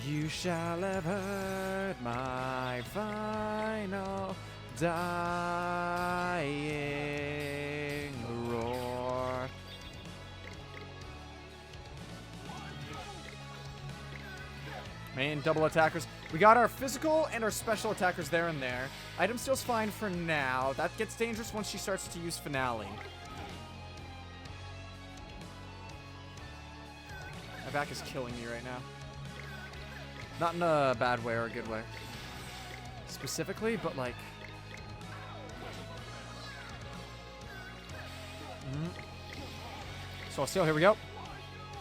you shall have heard my final dying roar. Main double attackers. We got our physical and our special attackers there and there. Item steal's fine for now. That gets dangerous once she starts to use Finale. My back is killing me right now. Not in a bad way or a good way. Specifically, but like... So still, here we go.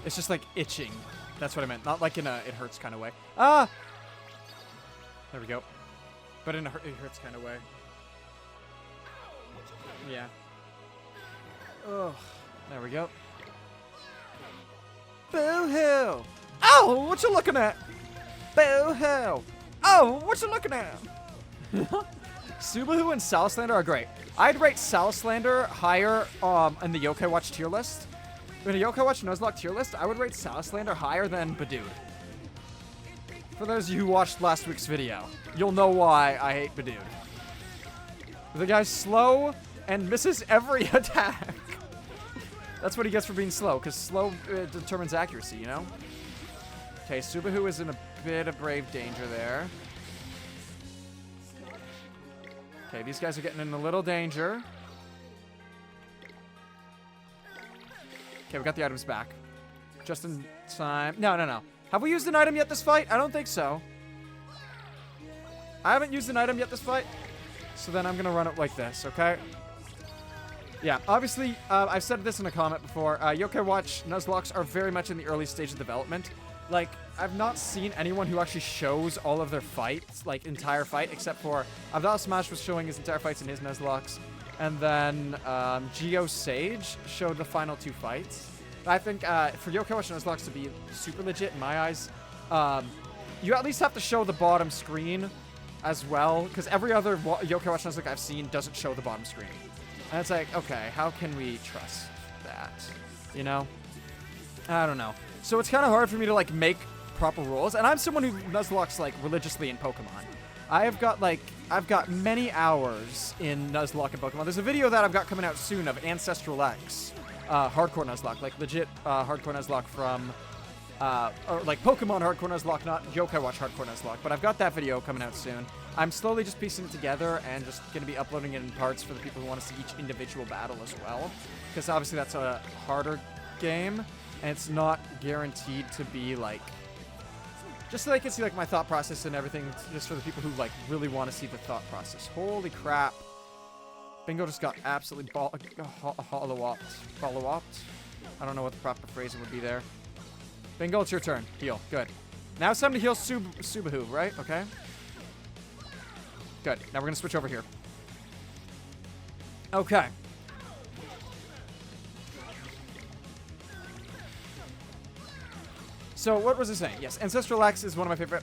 It's just like itching. That's what I meant. Not like in a it hurts kind of way. Ah! There we go. But in a it hurts kind of way. Yeah. Ugh. There we go. Boo-hoo! Oh, what you looking at? Boo-hoo! Oh, what you looking at? Subaru and Southslander are great. I'd rate Southslander higher in the Yokai Watch tier list. In a Yokai Watch Nuzlocke tier list, I would rate Southslander higher than Badood. For those of you who watched last week's video, you'll know why I hate Badood. The guy's slow and misses every attack. That's what he gets for being slow, because slow determines accuracy, you know? Okay, Subaru is in a bit of grave danger there. Okay, these guys are getting in a little danger. Okay, we got the items back. Just in time. No, no, no. Have we used an item yet this fight? I don't think so. I haven't used an item yet this fight. So then I'm going to run it like this, okay? Yeah, obviously, I've said this in a comment before. Yokai Watch Nuzlocks are very much in the early stage of development. Like, I've not seen anyone who actually shows all of their fights, like, entire fight, except for Abdallah Smash was showing his entire fights in his Nuzlocks. And then, Geo Sage showed the final 2 fights. I think, for Yokai Watch Nuzlocks to be super legit in my eyes, you at least have to show the bottom screen as well, because every other Yokai Watch Nuzlocke I've seen doesn't show the bottom screen. And it's like, okay, how can we trust that? You know? I don't know. So it's kind of hard for me to, like, make proper rules. And I'm someone who Nuzlocks, like, religiously in Pokemon. I've got many hours in Nuzlocke and Pokemon. There's a video that I've got coming out soon of Ancestral X, hardcore Nuzlocke, like, legit hardcore Nuzlocke from, or, like, Pokemon hardcore Nuzlocke, not Yokai Watch hardcore Nuzlocke. But I've got that video coming out soon. I'm slowly just piecing it together and just going to be uploading it in parts for the people who want to see each individual battle as well. Because obviously that's a harder game, and it's not guaranteed to be, like... Just so they can see, like, my thought process and everything, just for the people who, like, really want to see the thought process. Holy crap. Bingo just got absolutely follow-upped. I don't know what the proper phrasing would be there. Bingo, it's your turn. Heal. Good. Now it's time to heal Subahu, right? Okay. Good. Now we're going to switch over here. Okay. So what was I saying? Yes, Ancestral X is one of my favorite.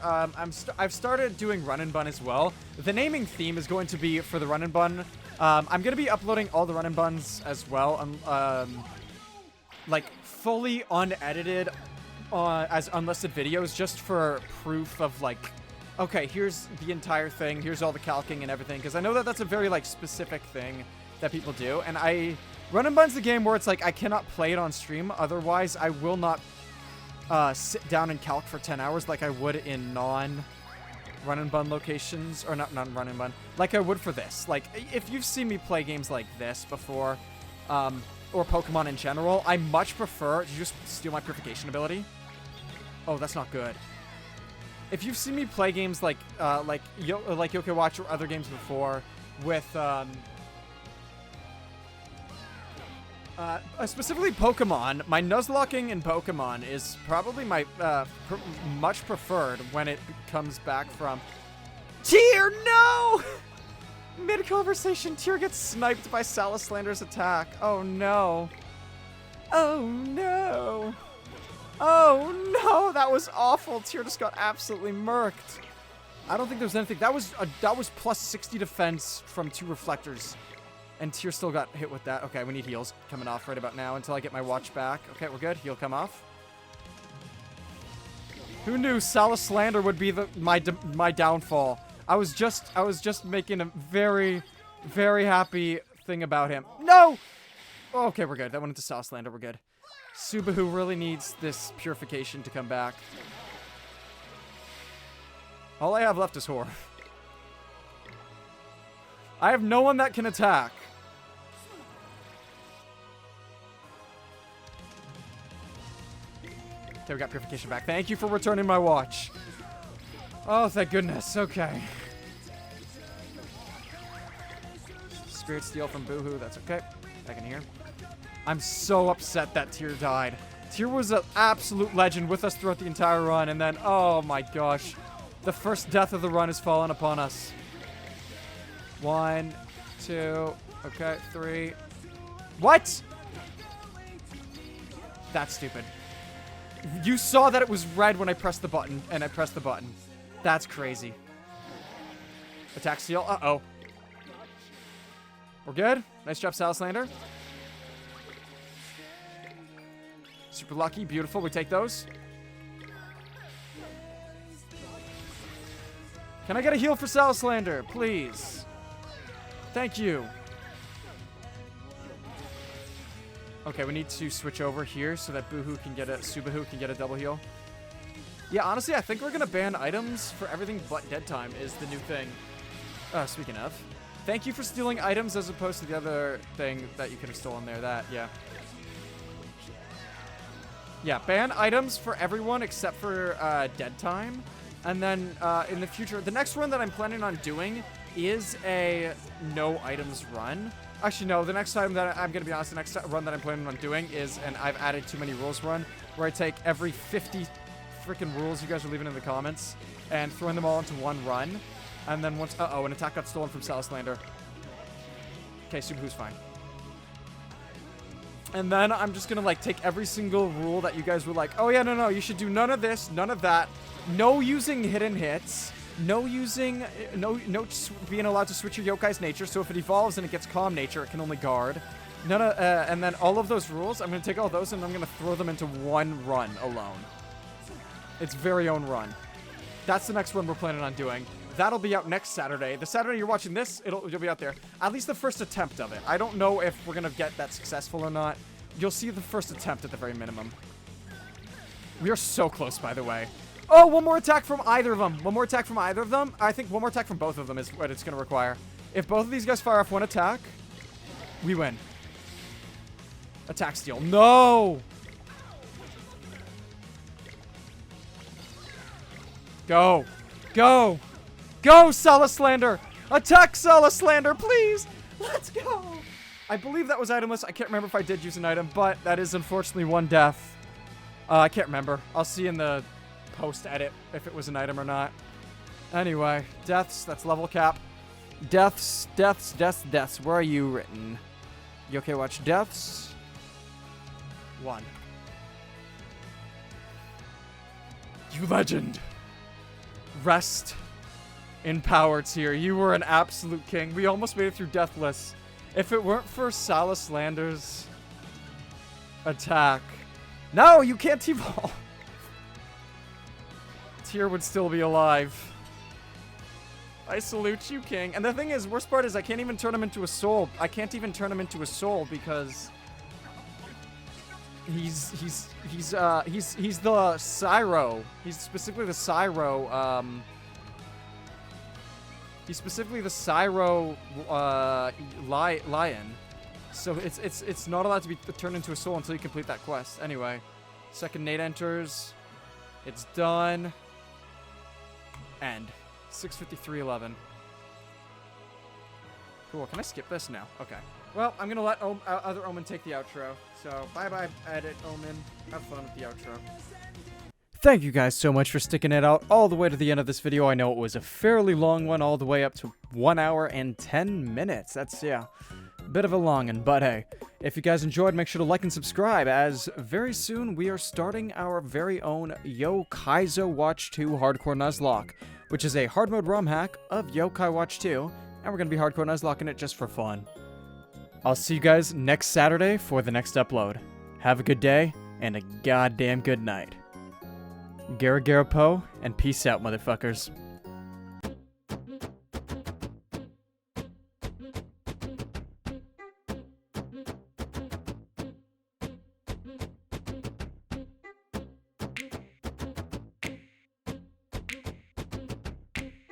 I've started doing Run and Bun as well. The naming theme is going to be for the Run and Bun. I'm going to be uploading all the Run and Buns as well. Like fully unedited as unlisted videos, just for proof of like, okay, here's the entire thing. Here's all the calcing and everything. Because I know that that's a very, like, specific thing that people do. And Run and Bun's the game where it's like, I cannot play it on stream. Otherwise, I will not sit down and calc for 10 hours like I would in non-Run and Bun locations. Or not Run and Bun. Like I would for this. Like, if you've seen me play games like this before, or Pokemon in general, I much prefer... Did you just steal my purification ability? Oh, that's not good. If you've seen me play games like Yokai Watch or other games before with, specifically Pokemon, my Nuzlocking in Pokemon is probably my, much preferred when it comes back from... Tyr, no! Mid-conversation, Tyr gets sniped by Salaslander's attack. Oh, no. Oh, no. Oh, no, that was awful. Tyr just got absolutely murked. I don't think there's anything. That was plus 60 defense from 2 reflectors. And Tyr still got hit with that. Okay, we need heals coming off right about now until I get my watch back. Okay, we're good. Heal come off. Who knew Salaslander would be my downfall? I was just making a very, very happy thing about him. No! Oh, okay, we're good. That went into Salaslander. We're good. Subahu really needs this purification to come back. All I have left is Horror. I have no one that can attack. Okay, we got purification back. Thank you for returning my watch. Oh, thank goodness. Okay. Spirit Steel from Boohoo. That's okay. Back in here. I'm so upset that Tyr died. Tyr was an absolute legend with us throughout the entire run, and then, oh my gosh. The first death of the run has fallen upon us. 1, 2, okay, 3. What? That's stupid. You saw that it was red when I pressed the button, and I pressed the button. That's crazy. Attack Seal. Uh-oh. We're good. Nice job, Salaslander. Super lucky. Beautiful. We take those. Can I get a heal for Salaslander, please? Thank you. Okay, we need to switch over here so that Subahu can get a double heal. Yeah, honestly, I think we're gonna ban items for everything but Dedtime is the new thing. Speaking of. Thank you for stealing items as opposed to the other thing that you could have stolen there. That, yeah. Yeah, ban items for everyone except for Dedtime. And then in the future, the next run that I'm planning on doing is a no items run. Actually, no, the next time that I'm going to be honest, the next run that I'm planning on doing is, and I've added too many rules run, where I take every 50 freaking rules you guys are leaving in the comments and throwing them all into one run. And then once, uh-oh, an attack got stolen from Salislander. Okay, Subahu's fine. And then I'm just gonna, like, take every single rule that you guys were like, oh yeah, no, you should do none of this, none of that. No using hidden hits. No using, no being allowed to switch your yokai's nature, so if it evolves and it gets calm nature, it can only guard. None of, and then all of those rules, I'm gonna take all those and I'm gonna throw them into one run alone. Its very own run. That's the next one we're planning on doing. That'll be out next Saturday. The Saturday you're watching this, it'll be out there. At least the first attempt of it. I don't know if we're gonna get that successful or not. You'll see the first attempt at the very minimum. We are so close, by the way. Oh, one more attack from either of them. One more attack from either of them. I think one more attack from both of them is what it's gonna require. If both of these guys fire off one attack, we win. Attack steal. No! Go. Go. Go, Salislander! Attack Salislander, please! Let's go! I believe that was itemless. I can't remember if I did use an item, but that is unfortunately one death. I can't remember. I'll see in the post-edit if it was an item or not. Anyway, deaths. That's level cap. Deaths. Where are you written? Yokai Watch deaths. 1. You legend. Rest in power, Tier. You were an absolute king. We almost made it through Deathless. If it weren't for Salislander's attack. No, you can't evolve. Tier would still be alive. I salute you, king. And the thing is, worst part is I can't even turn him into a soul. I can't even turn him into a soul because he's the Syro. He's specifically the Syro, He's specifically the Syro lion, so it's not allowed to be turned into a soul until you complete that quest. Anyway, second nade enters, it's done. End. 6:53:11. Cool. Can I skip this now? Okay. Well, I'm gonna let other Omen take the outro. So bye edit Omen. Have fun with the outro. Thank you guys so much for sticking it out all the way to the end of this video. I know it was a fairly long one, all the way up to 1 hour and 10 minutes. That's, yeah, a bit of a long one, but hey, if you guys enjoyed, make sure to like and subscribe, as very soon we are starting our very own Yokai Watch 2 Hardcore Nuzlocke, which is a hard mode ROM hack of Yokai Watch 2, and we're going to be hardcore Nuzlocking it just for fun. I'll see you guys next Saturday for the next upload. Have a good day, and a goddamn good night. Gara Po, and peace out, motherfuckers.